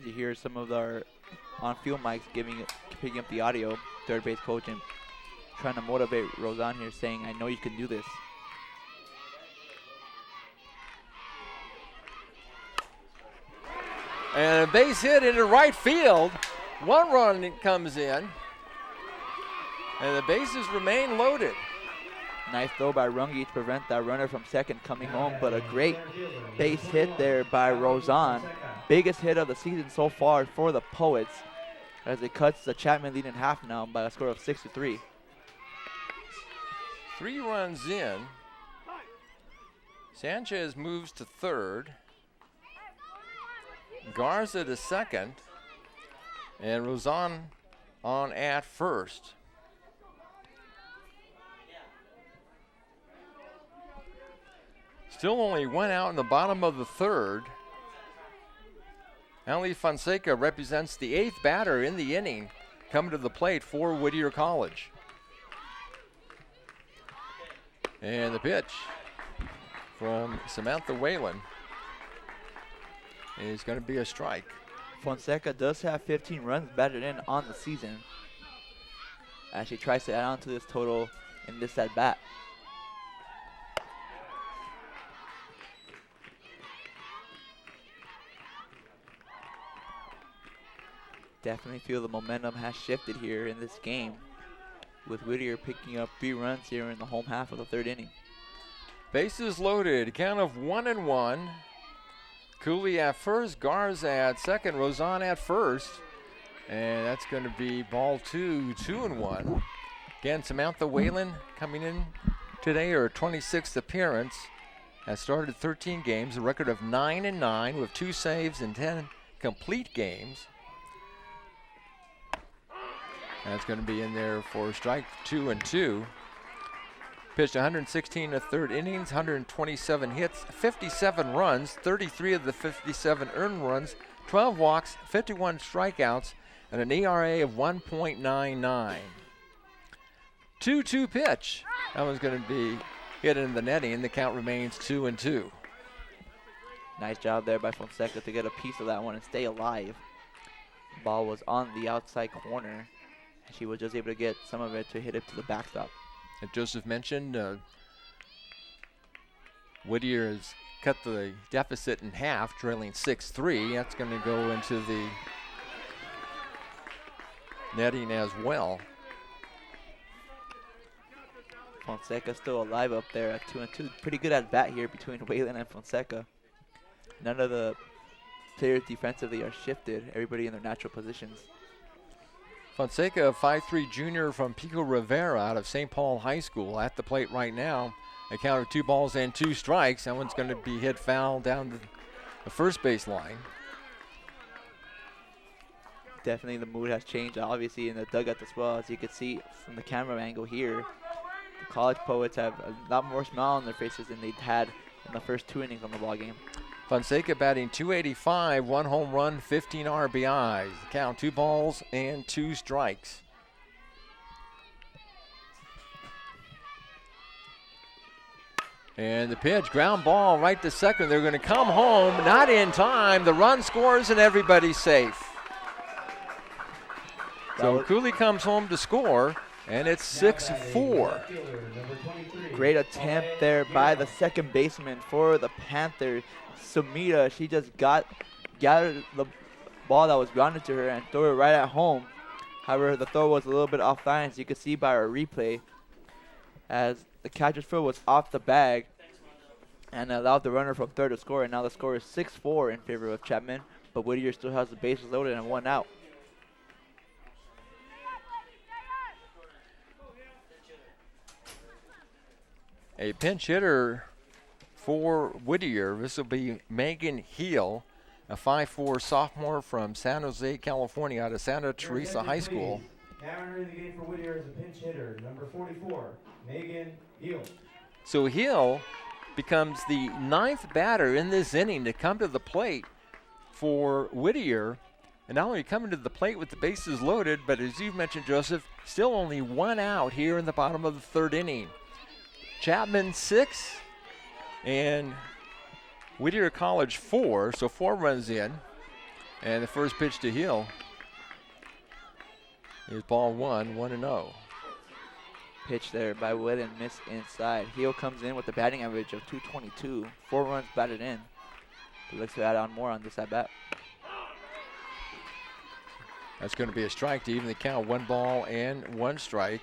You hear some of our on-field mics picking up the audio. Third base coach and trying to motivate Roseanne here, saying, "I know you can do this." And a base hit into right field. 1 run comes in. And the bases remain loaded. Nice throw by Runge to prevent that runner from second coming home, but a great base hit there by Roseanne. Biggest hit of the season so far for the Poets, as it cuts the Chapman lead in half now by a score of 6-3. 3 runs in. Sanchez moves to third. Garza to second. And Roseanne on at first. Still only 1 out in the bottom of the third. Ali Fonseca represents the 8th batter in the inning, coming to the plate for Whittier College. And the pitch from Samantha Whalen is going to be a strike. Fonseca does have 15 runs batted in on the season, as she tries to add on to this total in this at bat. Definitely feel the momentum has shifted here in this game, with Whittier picking up 3 runs here in the home half of the third inning. Bases loaded, count of 1-1. Cooley at first, Garza at second, Roseanne at first. And that's going to be ball 2, 2-1. Again, Samantha Whalen coming in today, her 26th appearance. Has started 13 games, a record of 9-9 with 2 saves and 10 complete games. That's going to be in there for strike 2-2. Pitched 116 to third innings, 127 hits, 57 runs, 33 of the 57 earned runs, 12 walks, 51 strikeouts, and an ERA of 1.99. 2-2 pitch. That one's going to be hit in the netting, and the count remains 2-2. Nice job there by Fonseca to get a piece of that one and stay alive. Ball was on the outside corner. She was just able to get some of it to hit it to the backstop. As Joseph mentioned, Whittier has cut the deficit in half, trailing 6-3. That's going to go into the netting as well. Fonseca still alive up there at 2-2. Pretty good at bat here between Whalen and Fonseca. None of the players defensively are shifted. Everybody in their natural positions. Fonseca, a 5'3" junior from Pico Rivera out of St. Paul High School, at the plate right now. A count of 2 balls and 2 strikes. That one's going to be hit foul down the first base line. Definitely the mood has changed, obviously, in the dugout as well. As you can see from the camera angle here, the College Poets have a lot more smile on their faces than they'd had in the first 2 innings on the ball game. Fonseca batting .285, 1 home run, 15 RBIs. Count 2 balls and 2 strikes. And the pitch, ground ball right to second. They're going to come home, not in time. The run scores and everybody's safe. So Cooley comes home to score, and it's 6-4. Great attempt there by the second baseman for the Panthers. Sumida, she just gathered the ball that was grounded to her and threw it right at home. However, the throw was a little bit offline, as you can see by our replay, as the catcher's foot was off the bag and allowed the runner from third to score. And now the score is 6-4 in favor of Chapman, but Whittier still has the bases loaded and 1 out. A pinch hitter for Whittier. This will be Megan Heel, a 5'4" sophomore from San Jose, California, out of Santa Teresa High School. Now entering the game for Whittier is a pinch hitter, number 44, Megan Hill. So Hill becomes the 9th batter in this inning to come to the plate for Whittier. And not only coming to the plate with the bases loaded, but as you mentioned, Joseph, still only 1 out here in the bottom of the 3rd inning. Chapman 6 and Whittier College 4, so 4 runs in. And the first pitch to Hill is ball 1, 1-0. Pitch there by Wood and miss inside. Heel comes in with a batting average of 222. 4 runs batted in. He looks to add on more on this at bat. That's going to be a strike to even the count. 1 ball and 1 strike.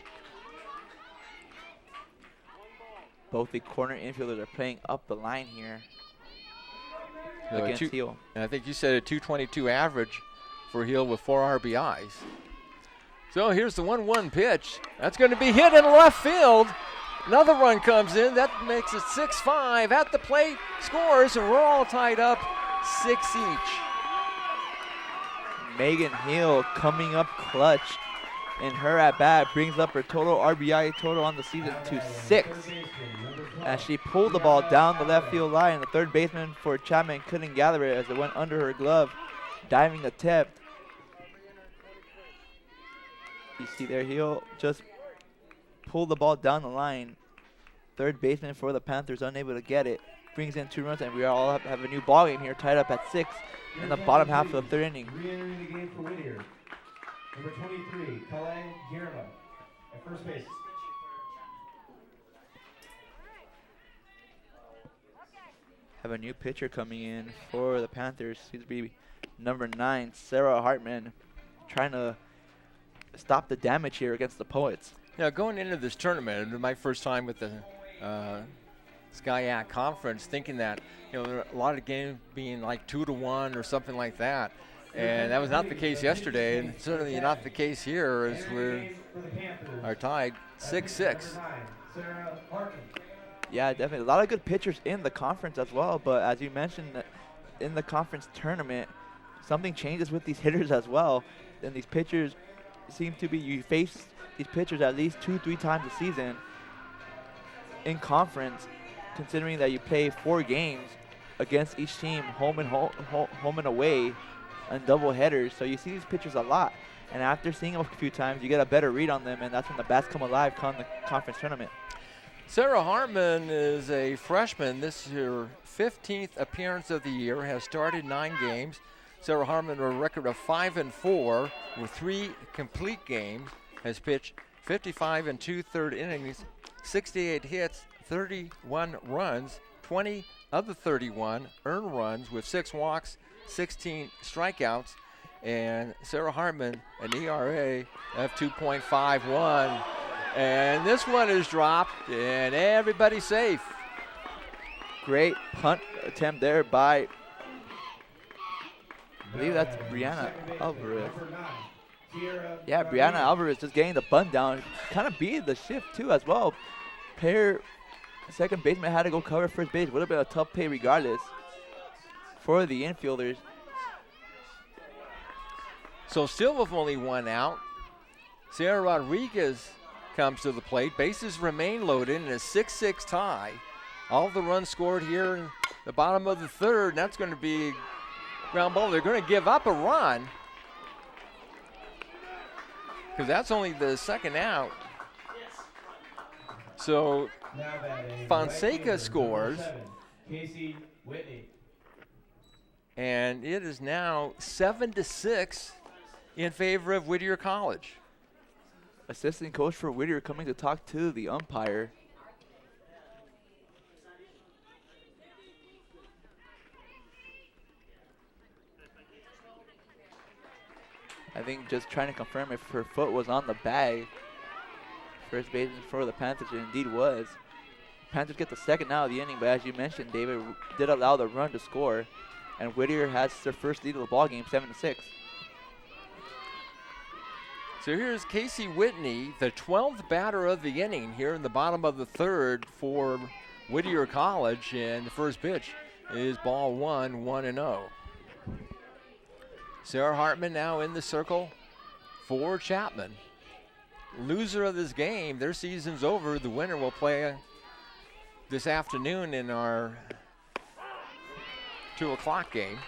Both the corner infielders are playing up the line here against Hill. And I think you said a 222 average for Hill with 4 RBIs. So here's the 1-1 pitch. That's going to be hit in left field. Another run comes in. That makes it 6-5. At the plate, scores, and we're all tied up 6 each. Megan Hill coming up clutch in her at bat, brings up her total RBI total on the season to 6. As she pulled the ball down the left field line, the third baseman for Chapman couldn't gather it as it went under her glove. Diving attempt. You see there, Hill just pulled the ball down the line. Third baseman for the Panthers unable to get it. Brings in 2 runs, and we all have a new ball game here, tied up at 6 in the bottom half of the 3rd inning. Re-entering the game for Whittier, number 23, Claudy at first base. Have a new pitcher coming in for the Panthers. Seems to be number 9, Sarah Hartman, trying to stop the damage here against the Poets. Yeah, going into this tournament, my first time with the SCIAC conference, thinking that there are a lot of games being like 2-1 or something like that, and that was not the case yesterday, and certainly not the case here as we are tied 6-6. Yeah, definitely. A lot of good pitchers in the conference as well, but as you mentioned, in the conference tournament, something changes with these hitters as well, and these pitchers seem to be, you face these pitchers at least 2-3 times a season in conference, considering that you play 4 games against each team, home and away, and double headers. So you see these pitchers a lot, and after seeing them a few times, you get a better read on them, and that's when the bats come alive come the conference tournament. Sarah Hartman is a freshman. This is her 15th appearance of the year, has started 9 games. Sarah Hartman, a record of 5-4 with 3 complete games, has pitched 55 2/3 innings, 68 hits, 31 runs, 20 of the 31 earned runs with 6 walks, 16 strikeouts, and Sarah Hartman an ERA of 2.51. And this one is dropped, and everybody's safe. Great punt attempt there by, I believe that's Brianna Alvarez. Yeah, Brianna Alvarez just getting the bunt down. Kind of beat the shift too as well. Second baseman had to go cover first base. Would have been a tough play regardless for the infielders. So still with only 1 out, Sierra Rodriguez comes to the plate. Bases remain loaded in a 6-6 tie. All the runs scored here in the bottom of the 3rd, and that's going to be ground ball. They're going to give up a run because that's only the 2nd out. So Fonseca scores, and it is now 7-6 in favor of Whittier College. Assistant coach for Whittier coming to talk to the umpire. I think just trying to confirm if her foot was on the bag. First baseman for the Panthers, it indeed was. Panthers get the 2nd out of the inning, but as you mentioned, David did allow the run to score, and Whittier has their first lead of the ball game, 7-6. So here's Casey Whitney, the 12th batter of the inning here in the bottom of the third for Whittier College, and the first pitch is ball one, 1-0. Sarah Hartman now in the circle for Chapman. Loser of this game, their season's over. The winner will play this afternoon in our 2 o'clock game.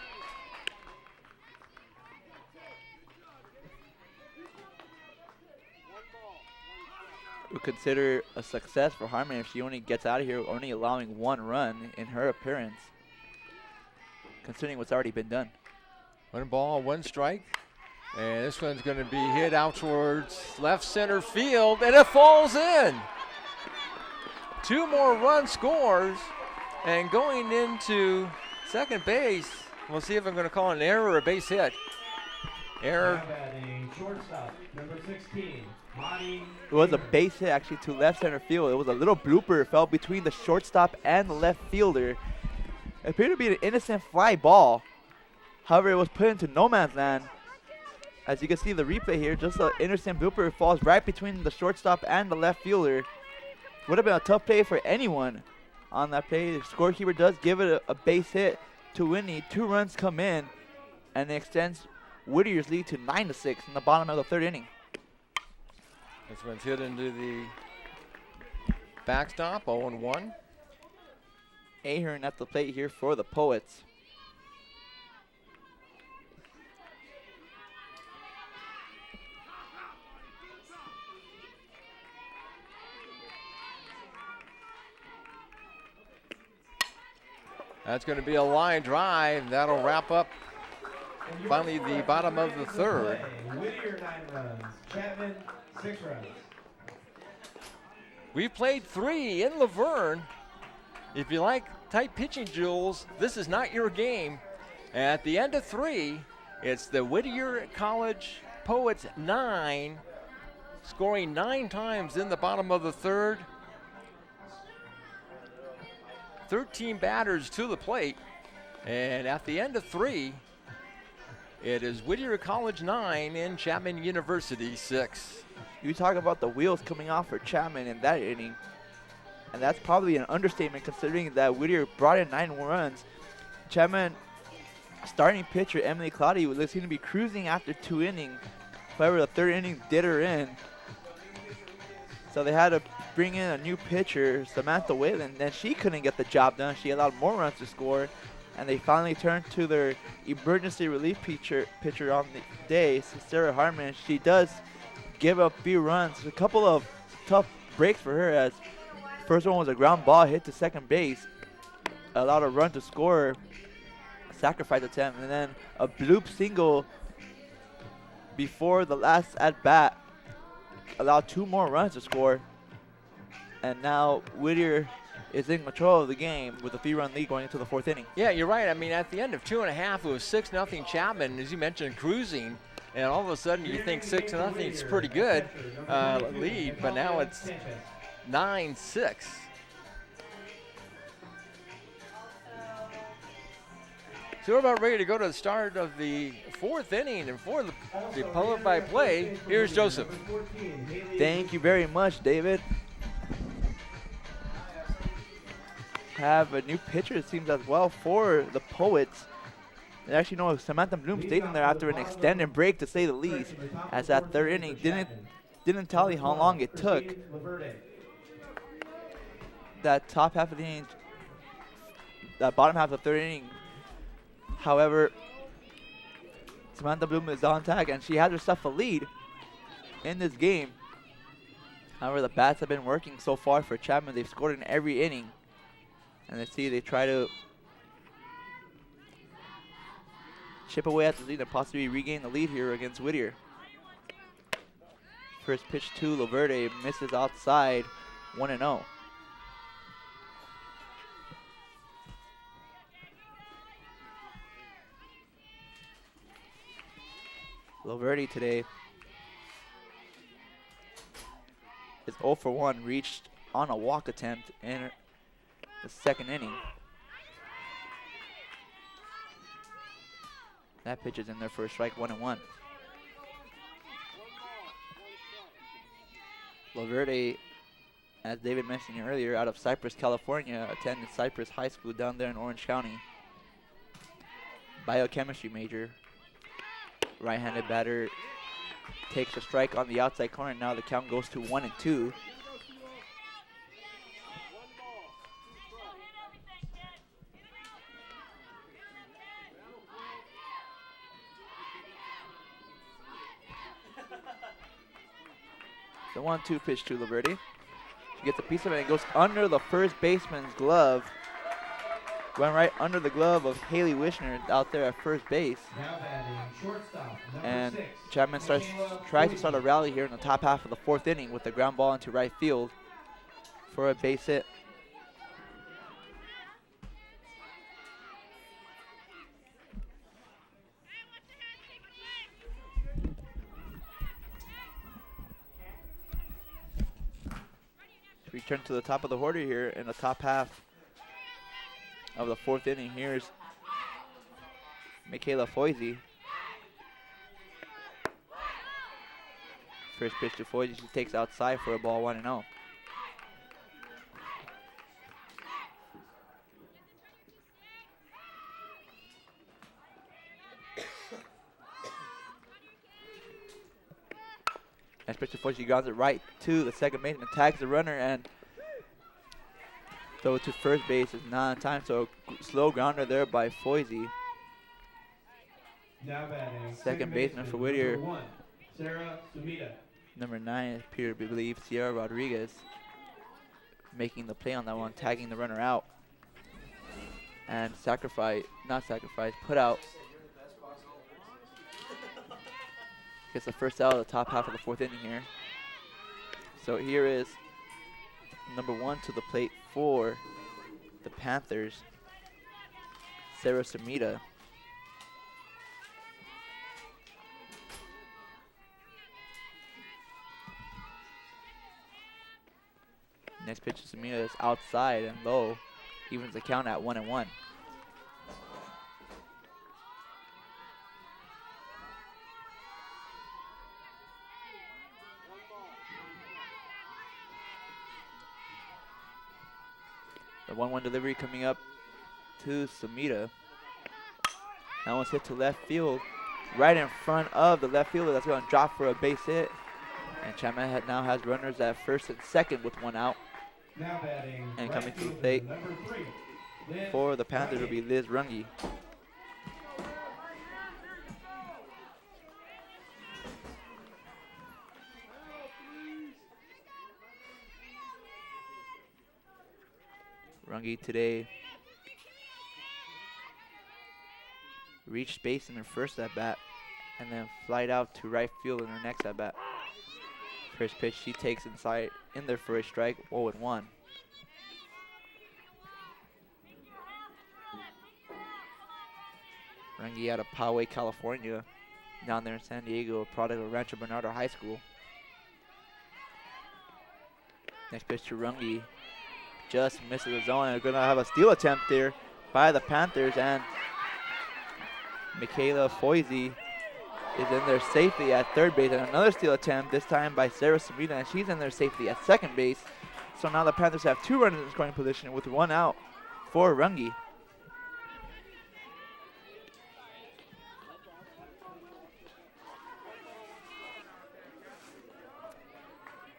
We consider a success for Hartman if she only gets out of here only allowing 1 run in her appearance, considering what's already been done. 1 ball, 1 strike. And this one's going to be hit out towards left center field, and it falls in. 2 more run scores, and going into second base, we'll see if I'm going to call an error or a base hit. Error. Shortstop, number 16. It was a base hit actually to left center field. It was a little blooper. It fell between the shortstop and the left fielder. It appeared to be an innocent fly ball. However, it was put into no man's land. As you can see the replay here, just an innocent blooper falls right between the shortstop and the left fielder. Would have been a tough play for anyone on that play. The scorekeeper does give it a base hit to Whitney. 2 runs come in, and it extends Whittier's lead to 9-6 in the bottom of the 3rd inning. This one's hit into the backstop, 0-1. Ahern at the plate here for the Poets. That's going to be a line drive. That'll wrap up finally the bottom of the 3rd. Whittier 9 runs. Chapman 6 runs. We've played 3 in Laverne. If you like tight pitching duels, this is not your game. At the end of 3, it's the Whittier College Poets 9, scoring 9 times in the bottom of the 3rd. 13 batters to the plate, and at the end of 3, it is Whittier College 9 and Chapman University 6. You talk about the wheels coming off for Chapman in that inning, and that's probably an understatement considering that Whittier brought in 9 runs. Chapman starting pitcher Emily Claudy was seemed to be cruising after 2 innings. However, the 3rd inning did her in, so they had to bring in a new pitcher, Samantha Whalen, and she couldn't get the job done. She allowed more runs to score, and they finally turned to their emergency relief pitcher on the day, Sarah Hartman. She does give up few runs. A couple of tough breaks for her, as first one was a ground ball hit to second base, allowed a run to score, sacrifice attempt, and then a bloop single before the last at bat allowed 2 more runs to score. And now Whittier is in control of the game with a 3-run lead going into the 4th inning. Yeah, you're right. I mean, at the end of 2.5, it was 6-0 Chapman, as you mentioned, cruising. And all of a sudden, you think 6-0 is pretty good lead, but now it's 9-6. So we're about ready to go to the start of the 4th inning, and for the play-by-play, here's Joseph. Thank you very much, David. Have a new pitcher, it seems, as well for the Poets. And actually, no, Samantha Bloom stayed in there after an extended break, to say the least, as that 3rd inning didn't tally how long it took. That top half of the inning, that bottom half of the 3rd inning. However, Samantha Bloom is on tag, and she has herself a lead in this game. However, the bats have been working so far for Chapman. They've scored in every inning. And let's see, they try to chip away at the lead and possibly regain the lead here against Whittier. First pitch to Laverde, misses outside, 1-0. Laverde today is 0 for 1, reached on a walk attempt in the 2nd inning. That pitch is in there for a strike, 1-1. Laverde, as David mentioned earlier, out of Cypress, California, attended Cypress High School down there in Orange County. Biochemistry major. Right-handed batter takes a strike on the outside corner. Now the count goes to 1-2. The 1-2 pitch to Laverde. She gets a piece of it and it goes under the first baseman's glove. Went right under the glove of Haley Wishner out there at first base. Now batting shortstop, number And 6. Chapman tries to start a rally here in the top half of the 4th inning with the ground ball into right field for a base hit. Return to the top of the order here in the top half of the 4th inning. Here's Michaela Foisey. First pitch to Foisey. She takes outside for a ball, 1-0. Next pitch to Foisey, grounds it right to the second baseman, tags the runner, and throw it to first base is not in time. So a slow grounder there by Foisey. Now batting Second baseman for Whittier. Number 1, Sarah Sumida. Number 9 appear to believe Sierra Rodriguez making the play on that one, tagging the runner out. And put out. Gets the first out of the top half of the 4th inning here. So here is number 1 to the plate for the Panthers, Sarah Sumida. Next pitch to Sumida is outside and low, evens the count at 1-1. The 1-1 delivery coming up to Sumida. That one's hit to left field, right in front of the left fielder. That's going to drop for a base hit. And Chapman now has runners at first and second with 1 out. Now batting And coming to the fielder, plate number 3, Liz for the Panthers Runge. will be Liz Runge. Runge today reached base in her first at bat and then flied out to right field in her next at bat. First pitch she takes inside in there for a strike, 0-1. Runge out of Poway, California, down there in San Diego, a product of Rancho Bernardo High School. Next pitch to Runge. Just misses the zone, and they're going to have a steal attempt there by the Panthers, and Michaela Foisey is in there safely at third base, and another steal attempt, this time by Sarah Sabina, and she's in there safely at second base. So now the Panthers have 2 runners in scoring position with 1 out for Runge.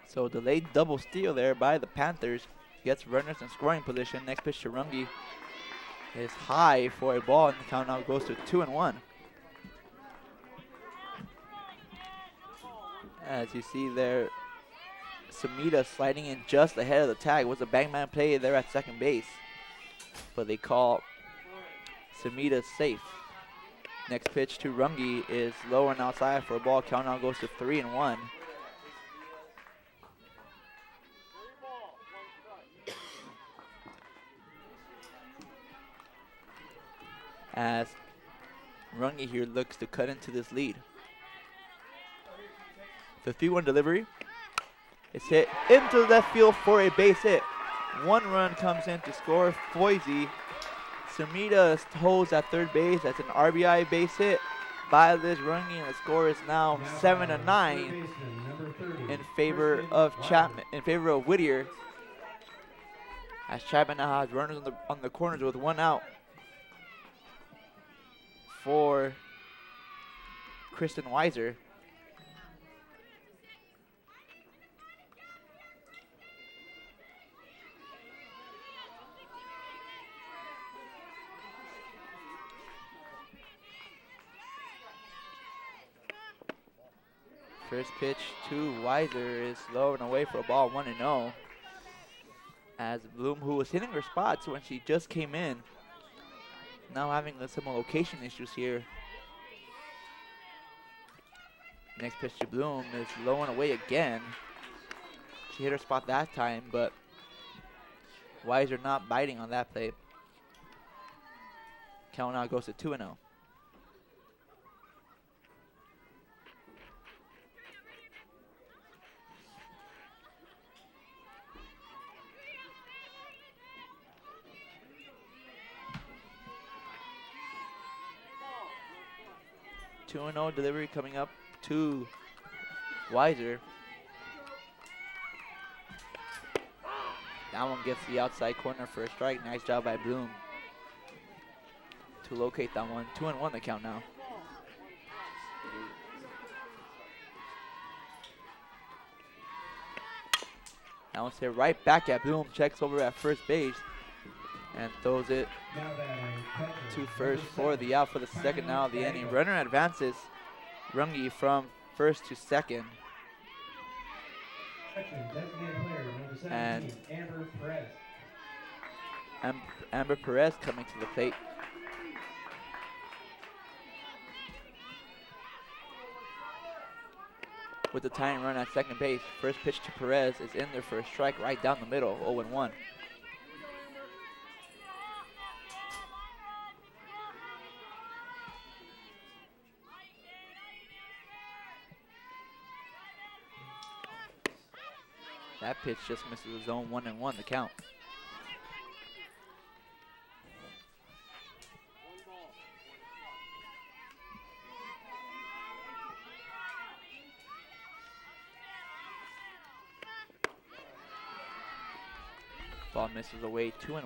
So delayed double steal there by the Panthers. Gets runners in scoring position. Next pitch to Runge is high for a ball, and the count now goes to 2-1. As you see there, Sumida sliding in just ahead of the tag. Was a bangman play there at second base, but they call Sumida safe. Next pitch to Runge is low and outside for a ball. Count now goes to 3-1. As Runge here looks to cut into this lead. The 3-1 delivery is hit into left field for a base hit. 1 run comes in to score. Foisey. Sumida holds at third base. That's an RBI base hit by Liz Runge, and the score is now 7-9 in favor of Chapman, in favor of Whittier. As Chapman now has runners on the corners with 1 out for Kristen Weiser. First pitch to Weiser is low and away for a ball, 1-0. As Bloom, who was hitting her spots when she just came in, now having some location issues here. Next pitch to Bloom is low and away again. She hit her spot that time, but Weiser not biting on that play. Count now goes to 2-0. Delivery coming up to Weiser. That one gets the outside corner for a strike. Nice job by Bloom to locate that one. 2-1 the count now. That one's hit right back at Bloom. Checks over at first base and throws it to first for the out for the second out of the inning. Runner advances Runge from first to second. And Amber Perez coming to the plate. With the tying run at second base. First pitch to Perez is in there for a strike right down the middle, 0-1. That pitch just misses the zone, 1-1 the count. Ball misses away, 2-1.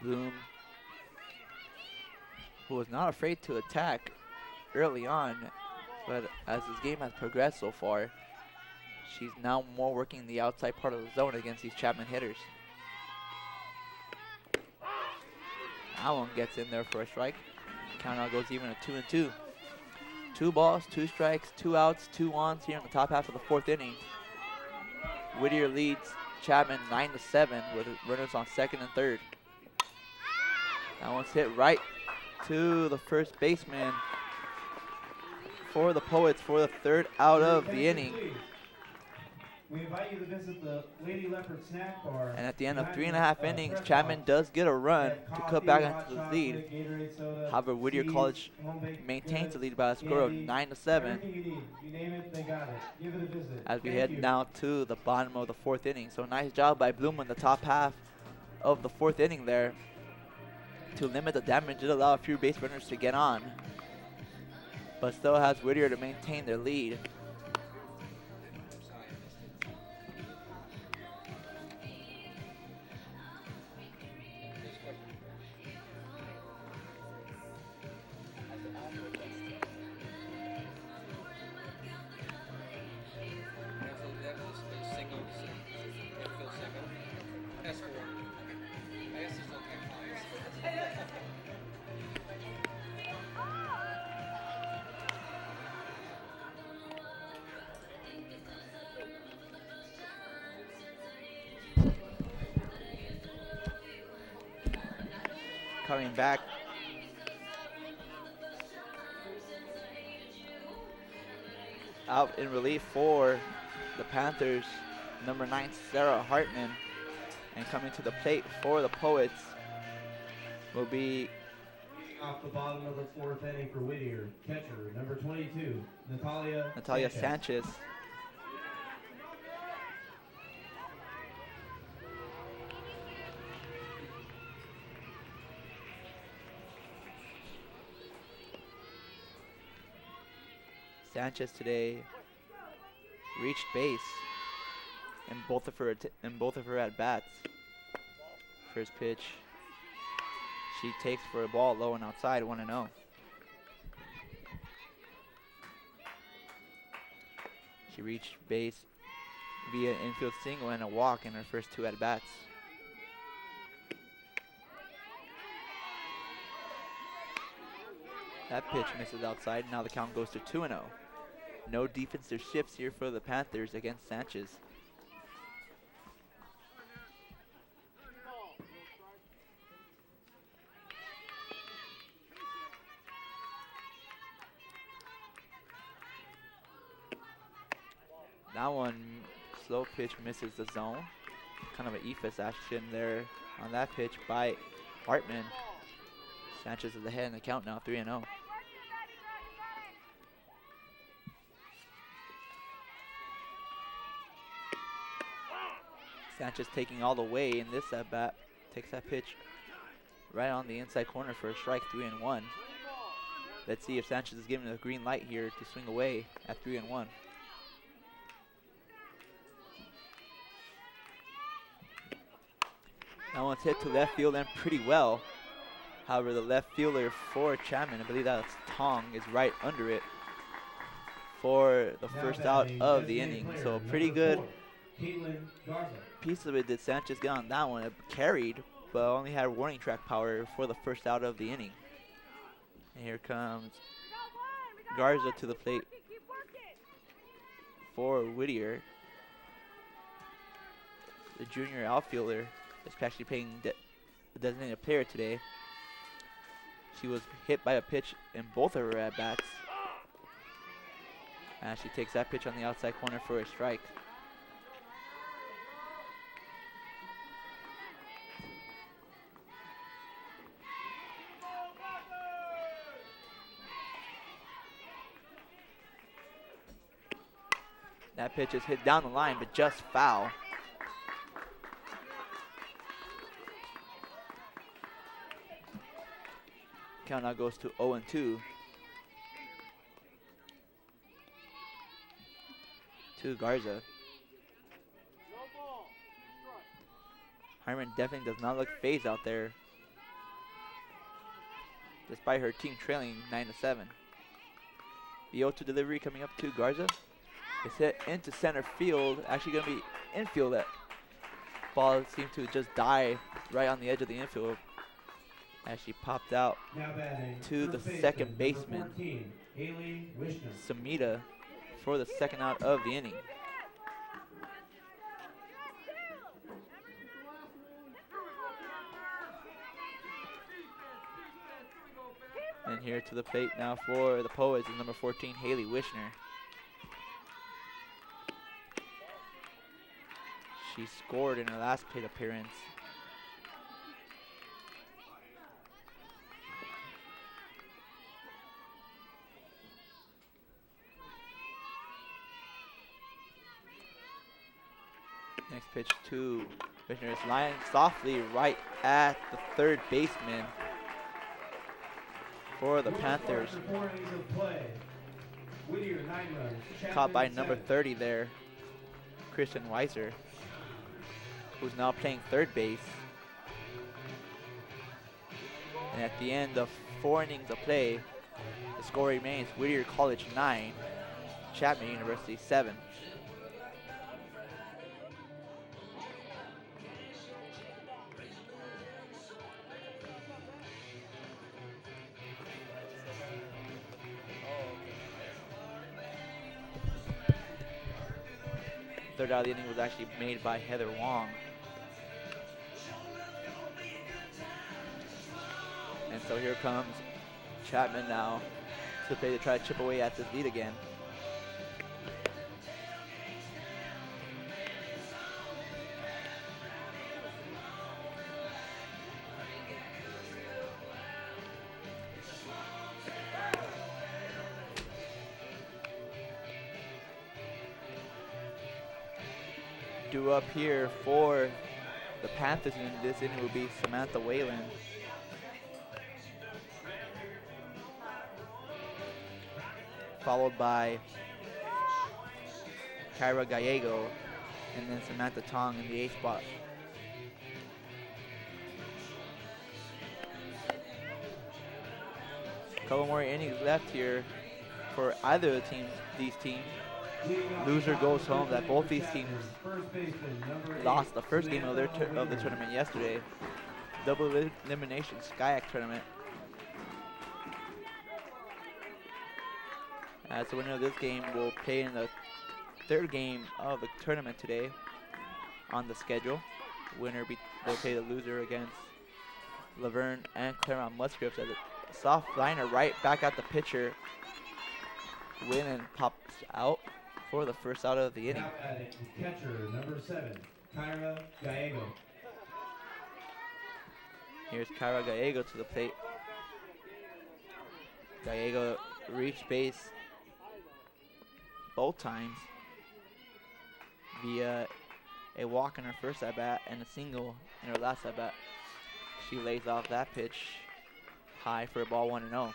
Bloom, who was not afraid to attack early on, but as this game has progressed so far, she's now more working the outside part of the zone against these Chapman hitters. That one gets in there for a strike. Count now goes even at 2-2. 2 balls, 2 strikes, 2 outs, 2 ons here in the top half of the 4th inning. Whittier leads Chapman 9-7 with runners on second and third. That one's hit right to the first baseman for the Poets for the 3rd out of the inning. We invite you to visit the Lady Leopard Snack Bar. And at the end of 3.5 innings, Chapman does get a run to cut back into the lead. However, Whittier College maintains the lead by a score of 9-7. As we head now to the bottom of the 4th inning. So nice job by Bloom in the top half of the 4th inning there to limit the damage. It allowed a few base runners to get on, but still has Whittier to maintain their lead. Coming back out in relief for the Panthers, number 9, Sarah Hartman. And coming to the plate for the Poets will be off the bottom of the 4th inning for Whittier, catcher number 22, Natalia Sanchez. Sanchez today reached base in both of her at bats. First pitch, she takes for a ball low and outside, 1-0. She reached base via infield single and a walk in her first 2 at bats. That pitch misses outside. Now the count goes to 2-0. No defensive shifts here for the Panthers against Sanchez. That one, slow pitch, misses the zone. Kind of an ephus action there on that pitch by Hartman. Sanchez is ahead in the count now, 3-0. Sanchez taking all the way in this at bat. Takes that pitch right on the inside corner for a strike, 3-1. Let's see if Sanchez is given a green light here to swing away at 3-1. That one's hit to left field and pretty well. However, the left fielder for Chapman, I believe that's Tong, is right under it for the first out of the inning. So a pretty good piece of it did Sanchez get on that one. It carried, but only had warning track power for the first out of the inning. And here comes Garza to the plate for Whittier. The junior outfielder is actually playing the designated player today. She was hit by a pitch in both of her at-bats. And she takes that pitch on the outside corner for a strike. That pitch is hit down the line, but just foul. Count now goes to 0-2. To Garza. Hartman definitely does not look phased out there, despite her team trailing 9-7. The 0-2 delivery coming up to Garza. It's hit into center field. Actually going to be infield. That ball seemed to just die right on the edge of the infield as she popped out to the second baseman, Samita, for the second out of the inning. And here to the plate now for the Poets is number 14, Haley Wishner. She scored in her last plate appearance. Next pitch to Wishner is lying softly right at the third baseman for the Panthers. Caught by number 30 there, Christian Weiser, who's now playing third base. And at the end of 4 innings of play, the score remains Whittier College 9, Chapman University 7. Third out of the inning was actually made by Heather Wong. And so here comes Chapman now to play to try to chip away at this lead again. Due up here for the Panthers in this inning will be Samantha Whalen. Followed by Kyra Gallego, and then Samantha Tong in the 8th spot. Couple more innings left here for either of these teams. Loser goes home. That both these teams lost the first game of the tournament yesterday. Double elimination SCIAC tournament. As the winner of this game will play in the 3rd game of the tournament today on the schedule. They'll play the loser against Laverne and Claremont-Mudd-Scripps as a soft liner right back at the pitcher. Win and pops out for the first out of the inning. Now batting, catcher number 7, Kyra Gallego. Here's Kyra Gallego to the plate. Gallego reached base both times via a walk in her first at bat and a single in her last at bat. She lays off that pitch high for a ball 1-0.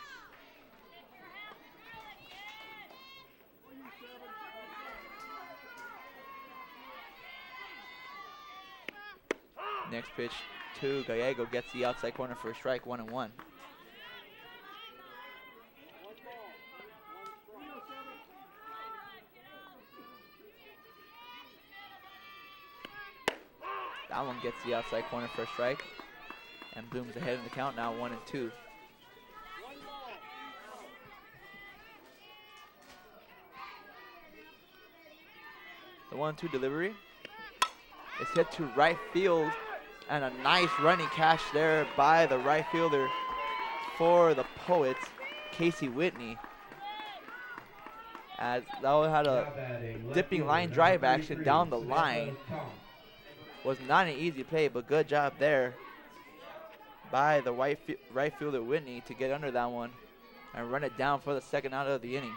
Next pitch to Gallego gets the outside corner for a strike, 1-1. That one gets the outside corner for a strike and Bloom's ahead in the count now, 1-2. The 1-2 delivery is hit to right field, and a nice running catch there by the right fielder for the Poets, Casey Whitney. As that one had a dipping line drive action down the line. Was not an easy play, but good job there by the right fielder Whitney to get under that one and run it down for the second out of the inning.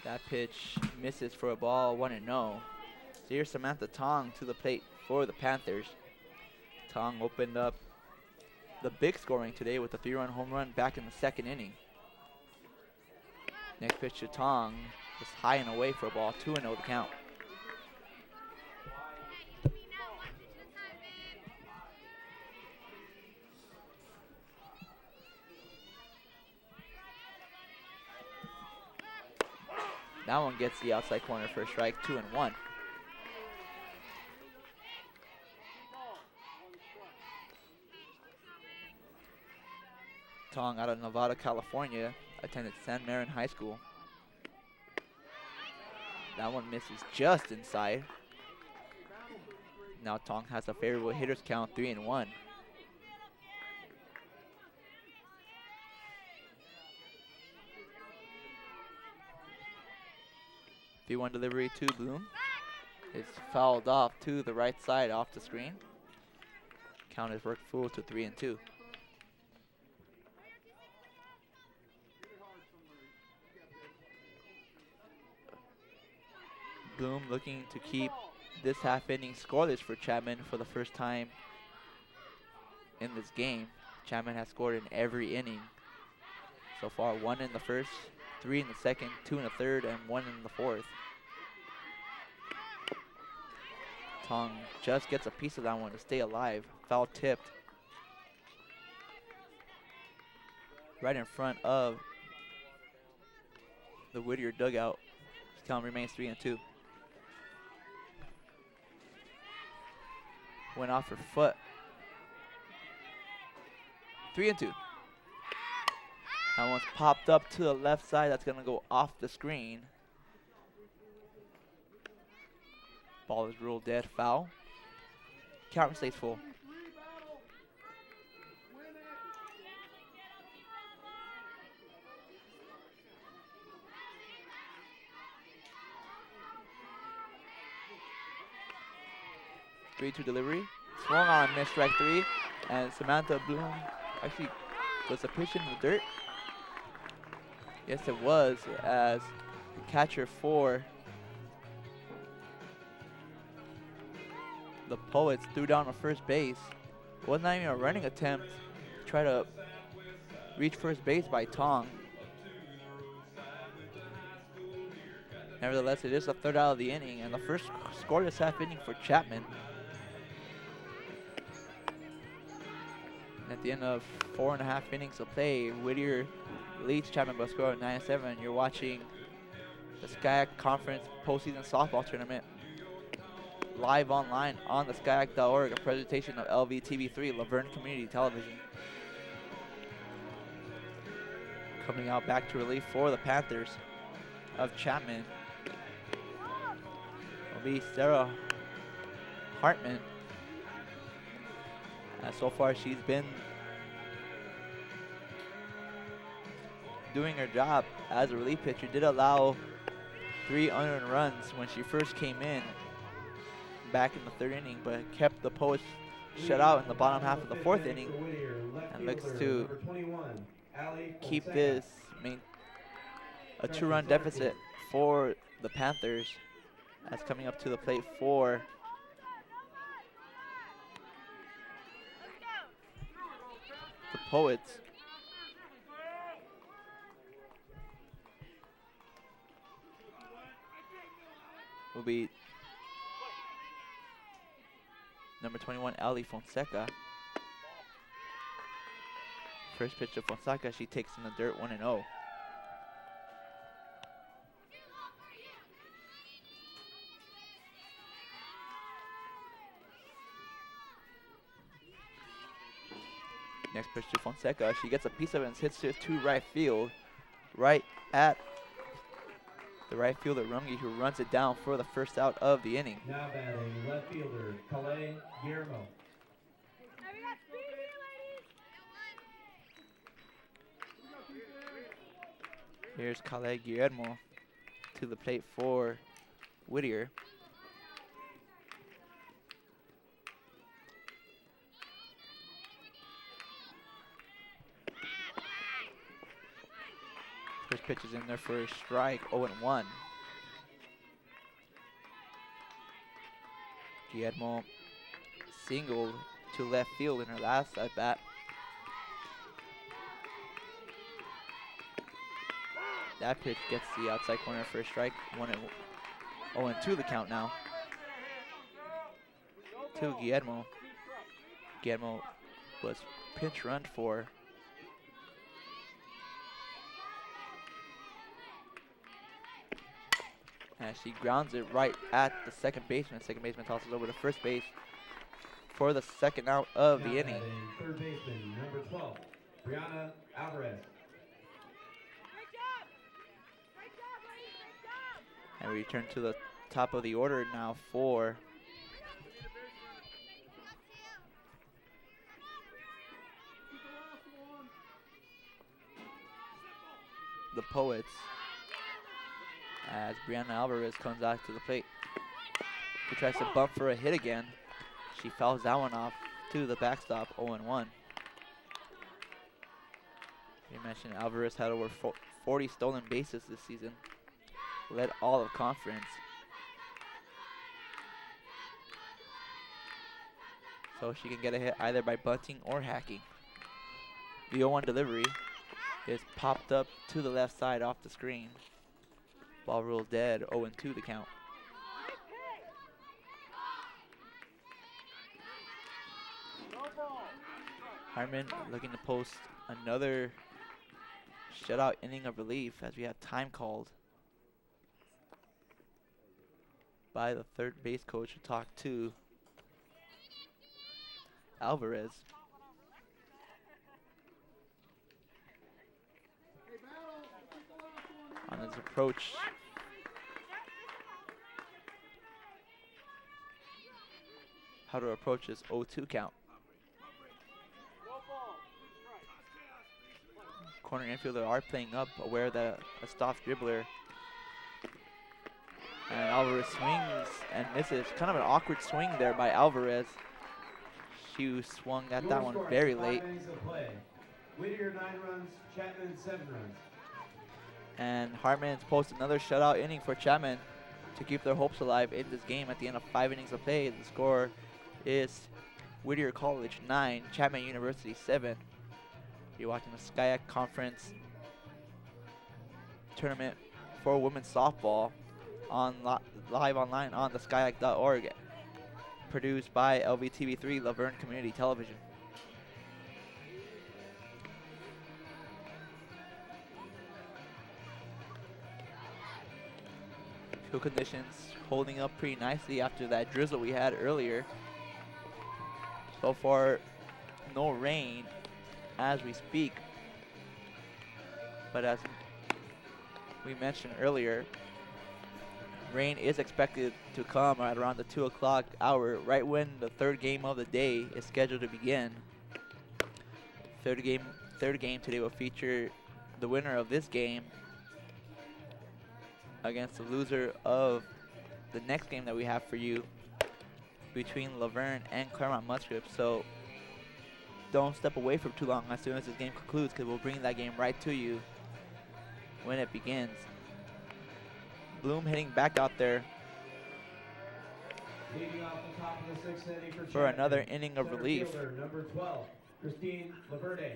That pitch misses for a ball, 1-0. So here's Samantha Tong to the plate for the Panthers. Tong opened up the big scoring today with a 3-run home run back in the 2nd inning. Next pitch to Tong is high and away for a ball, 2-0 the count. That one gets the outside corner for a strike, 2-1. Tong out of Nevada, California, attended San Marin High School. That one misses just inside. Now Tong has a favorable hitter's count, 3-1. 3-1 delivery to Bloom. It's fouled off to the right side off the screen. Count is worked full to 3-2. Bloom looking to keep this half inning scoreless for Chapman for the first time in this game. Chapman has scored in every inning so far. 1 in the first, 3 in the second, 2 in the third, and 1 in the fourth. Tong just gets a piece of that one to stay alive. Foul tipped right in front of the Whittier dugout. Count remains 3-2. Went off her foot. 3-2. That one's popped up to the left side. That's going to go off the screen. Ball is ruled dead, foul. Count stays full. Three-two delivery. Swung on, missed strike 3. And Samantha Bloom actually was a pitch in the dirt. Yes, it was, as the catcher for the Poets threw down a first base. It was not even a running attempt to try to reach first base by Tong. Nevertheless, it is the third out of the inning, and the first scoreless half inning for Chapman. At the end of 4.5 innings of play, Whittier leads Chapman by a score of 9-7. You're watching the SCIAC Conference postseason softball tournament live online on the SCIAC.org, a presentation of LVTV3, Laverne Community Television. Coming out back to relief for the Panthers of Chapman will be Sarah Hartman. So far, she's been doing her job as a relief pitcher. Did allow 3 unearned runs when she first came in back in the 3rd inning, but kept the Poets shut out in the bottom half of the 4th inning, and looks to keep this a 2-run deficit for the Panthers. As coming up to the plate for the Poets will be number 21, Ali Fonseca. First pitch to Fonseca, she takes in the dirt, 1-0. Next pitch to Fonseca, she gets a piece of it and hits it to right field, right at the right fielder Runge, who runs it down for the first out of the inning. Now batting left fielder, Claudy Guillermo. Here's Claudy Guillermo to the plate for Whittier. First pitch is in there for a strike, 0-1. Guillermo singled to left field in her last at bat. That pitch gets the outside corner for a strike, 0-2 the count now. To Guillermo. Guillermo was pinch run for. And she grounds it right at the second baseman. Second baseman tosses over to first base for the second out of the inning. Third baseman, number 12, Brianna Alvarez. And we return to the top of the order now for the Poets, as Brianna Alvarez comes out to the plate. She tries to bump for a hit again. She fouls that one off to the backstop, 0-1. You mentioned Alvarez had over 40 stolen bases this season. Led all of conference. So she can get a hit either by bunting or hacking. The 0-1 delivery is popped up to the left side off the screen. Ball ruled dead, 0-2 the count. Hartman looking to post another shutout inning of relief as we have time called by the third base coach to talk to Alvarez. On his approach, how to approach this 0-2 count. Corner infielder are playing up, aware that a soft dribbler. And Alvarez swings and misses. Kind of an awkward swing there by Alvarez. She swung at that one very late. Whittier 9 runs, Chapman 7 runs. And Hartman's post another shutout inning for Chapman to keep their hopes alive in this game at the end of 5 innings of play. The score is Whittier College 9, Chapman University 7. You're watching the SCIAC Conference Tournament for women's softball on live online on the SCIAC.org. Produced by LVTV3, Verne Community Television. Field conditions holding up pretty nicely after that drizzle we had earlier. So far, no rain as we speak. But as we mentioned earlier, rain is expected to come at around the 2 o'clock hour, right when the third game of the day is scheduled to begin. Third game today will feature the winner of this game against the loser of the next game that we have for you between Laverne and Claremont-Mudd-Scripps. So don't step away for too long as soon as this game concludes, because we'll bring that game right to you when it begins. Bloom heading back out there Leading off the top of the 6th inning for for Chapman. another inning of Center relief. fielder, number 12, Christine Laverde.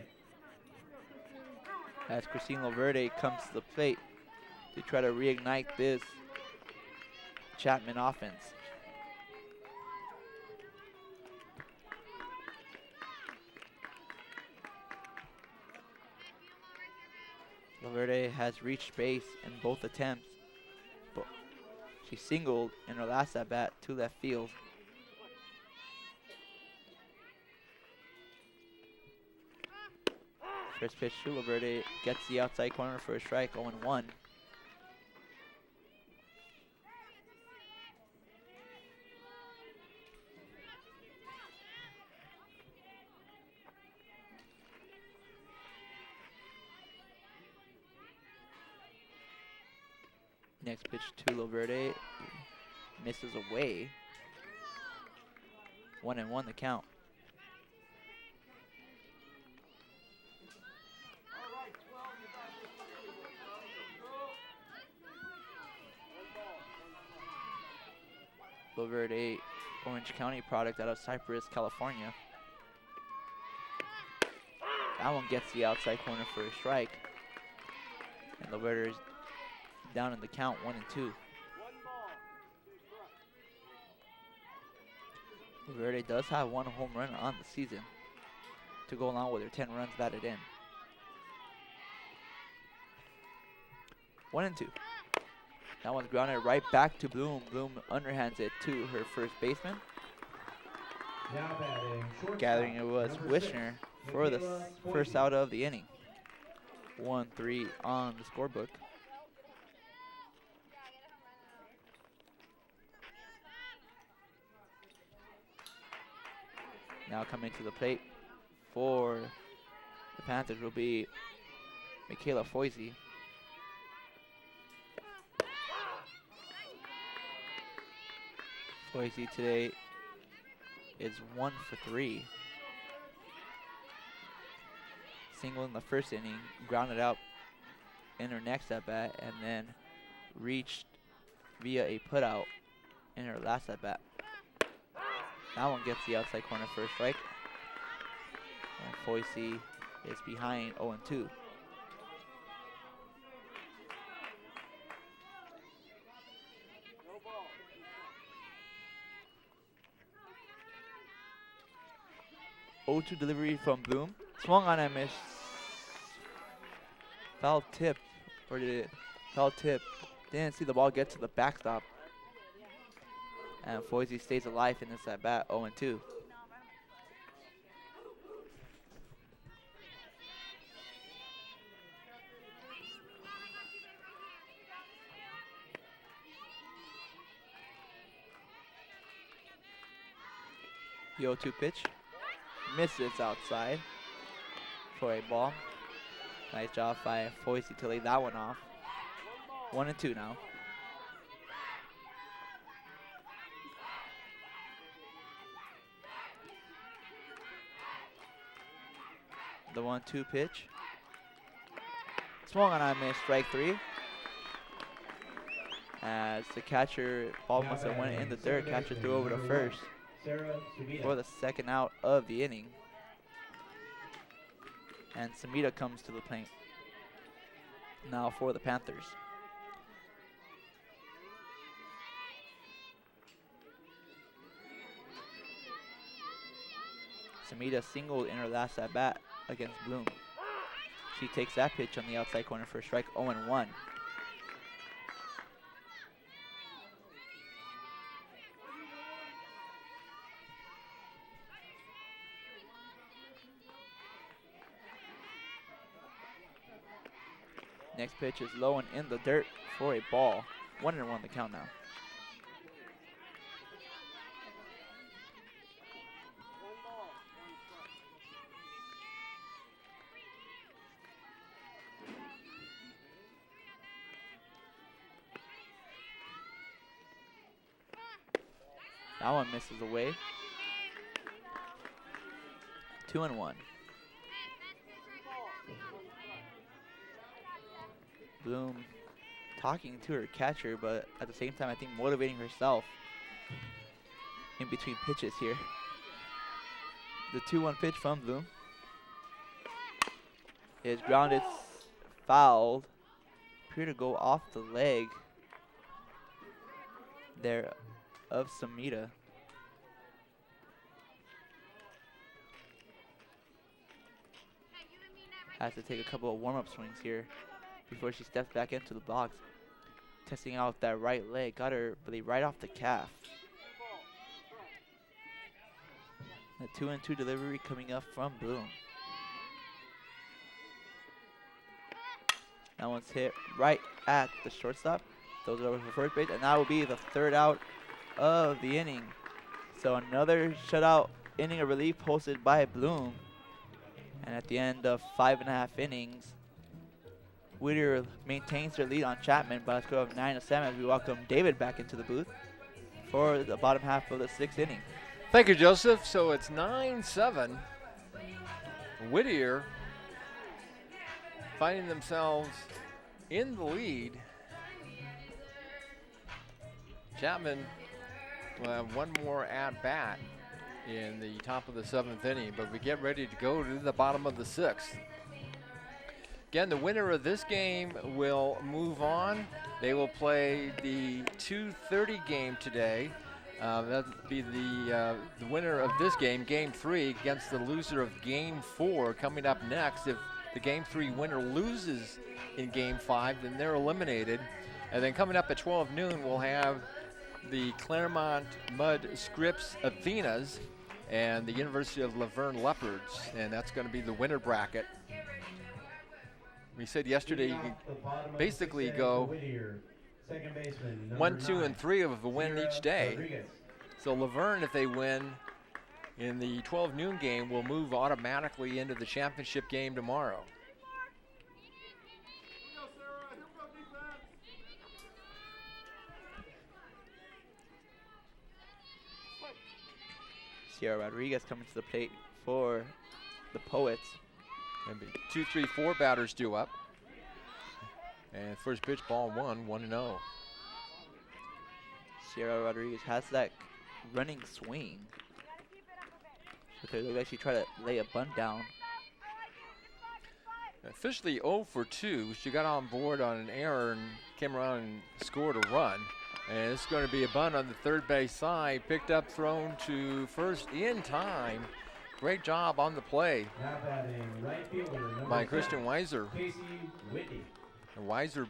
As Christine Laverde comes to the plate to try to reignite this Chapman offense. Laverde has reached base in both attempts, but she singled in her last at bat to left field. First pitch to Laverde gets the outside corner for a strike, 0-1. Next pitch to Laverde misses away. 1-1 the count. Laverde, Orange County product out of Cypress, California. That one gets the outside corner for a strike. And Laverde is down in the count, 1-2. Laverde does have one home run on the season to go along with her 10 runs batted in. 1-2. That one's grounded right back to Bloom. Bloom underhands it to her first baseman. Now batting shortstop, Gathering it was number Whittier 6, for the Michaela first Foyce. out of the inning. 1-3 on the scorebook. Now coming to the plate for the Panthers will be Michaela Foyce. Foyce today is 1 for 3. Single in the first inning, grounded out in her next at bat, and then reached via a putout in her last at bat. That one gets the outside corner for a strike. And Foyce is behind 0-2. O2 delivery from Bloom. Swung on and missed. Foul tip. Or did it? Foul tip. Didn't see the ball get to the backstop. And Foyce stays alive in this at bat, 0-2. The 0-2 pitch misses outside for a ball. Nice job by Foyce to lay that one off. 1-2 now. The 1-2 pitch. Swung on and missed, strike 3. As the catcher, ball must have went in the third, catcher threw over to first Sarah Subita. for the second out of the inning. And Samita comes to the plate now for the Panthers. Samita singled in her last at bat against Bloom. She takes that pitch on the outside corner for a strike, 0-1. Next pitch is low and in the dirt for a ball. 1-1 the count now. That one misses away. 2-1. Bloom talking to her catcher, but at the same time, I think motivating herself in between pitches here. The 2-1 pitch from Bloom is grounded, fouled. Appear to go off the leg there of Samita. Has to take a couple of warm-up swings here before she steps back into the box. Testing out that right leg. Got her, I believe, right off the calf. The 2-2 delivery coming up from Bloom. That one's hit right at the shortstop. Those are over for first base, and that will be the third out of the inning. So another shutout inning of relief posted by Bloom. And at the end of 5.5 innings, Whittier maintains their lead on Chapman by a score of 9-7 as we welcome David back into the booth for the bottom half of the 6th inning. Thank you, Joseph. So it's 9-7. Whittier finding themselves in the lead. Chapman will have one more at-bat in the top of the 7th inning, but we get ready to go to the bottom of the 6th. Again, the winner of this game will move on. They will play the 2:30 game today. That'll be the winner of this game, Game 3, against the loser of Game 4 coming up next. If the Game 3 winner loses in Game 5, then they're eliminated. And then coming up at 12 noon, we'll have the Claremont-Mudd-Scripps Athenas and the University of Verne Leopards, and that's going to be the winner bracket. We said yesterday you can basically go 1, 2, and 3 of a win each day. So Laverne, if they win in the 12 noon game, will move automatically into the championship game tomorrow. Sierra Rodriguez coming to the plate for the Poets. Maybe 2, 3, 4 batters due up. And first pitch, ball 1, 1-0. Sierra Rodriguez has that running swing. Okay, they actually try to lay a bunt down. Officially 0 for 2. She got on board on an error and came around and scored a run. And it's going to be a bunt on the third base side. Picked up, thrown to first in time. Great job on the play Now batting right fielder, by Kristen Weiser. Casey Whitney. And Weiser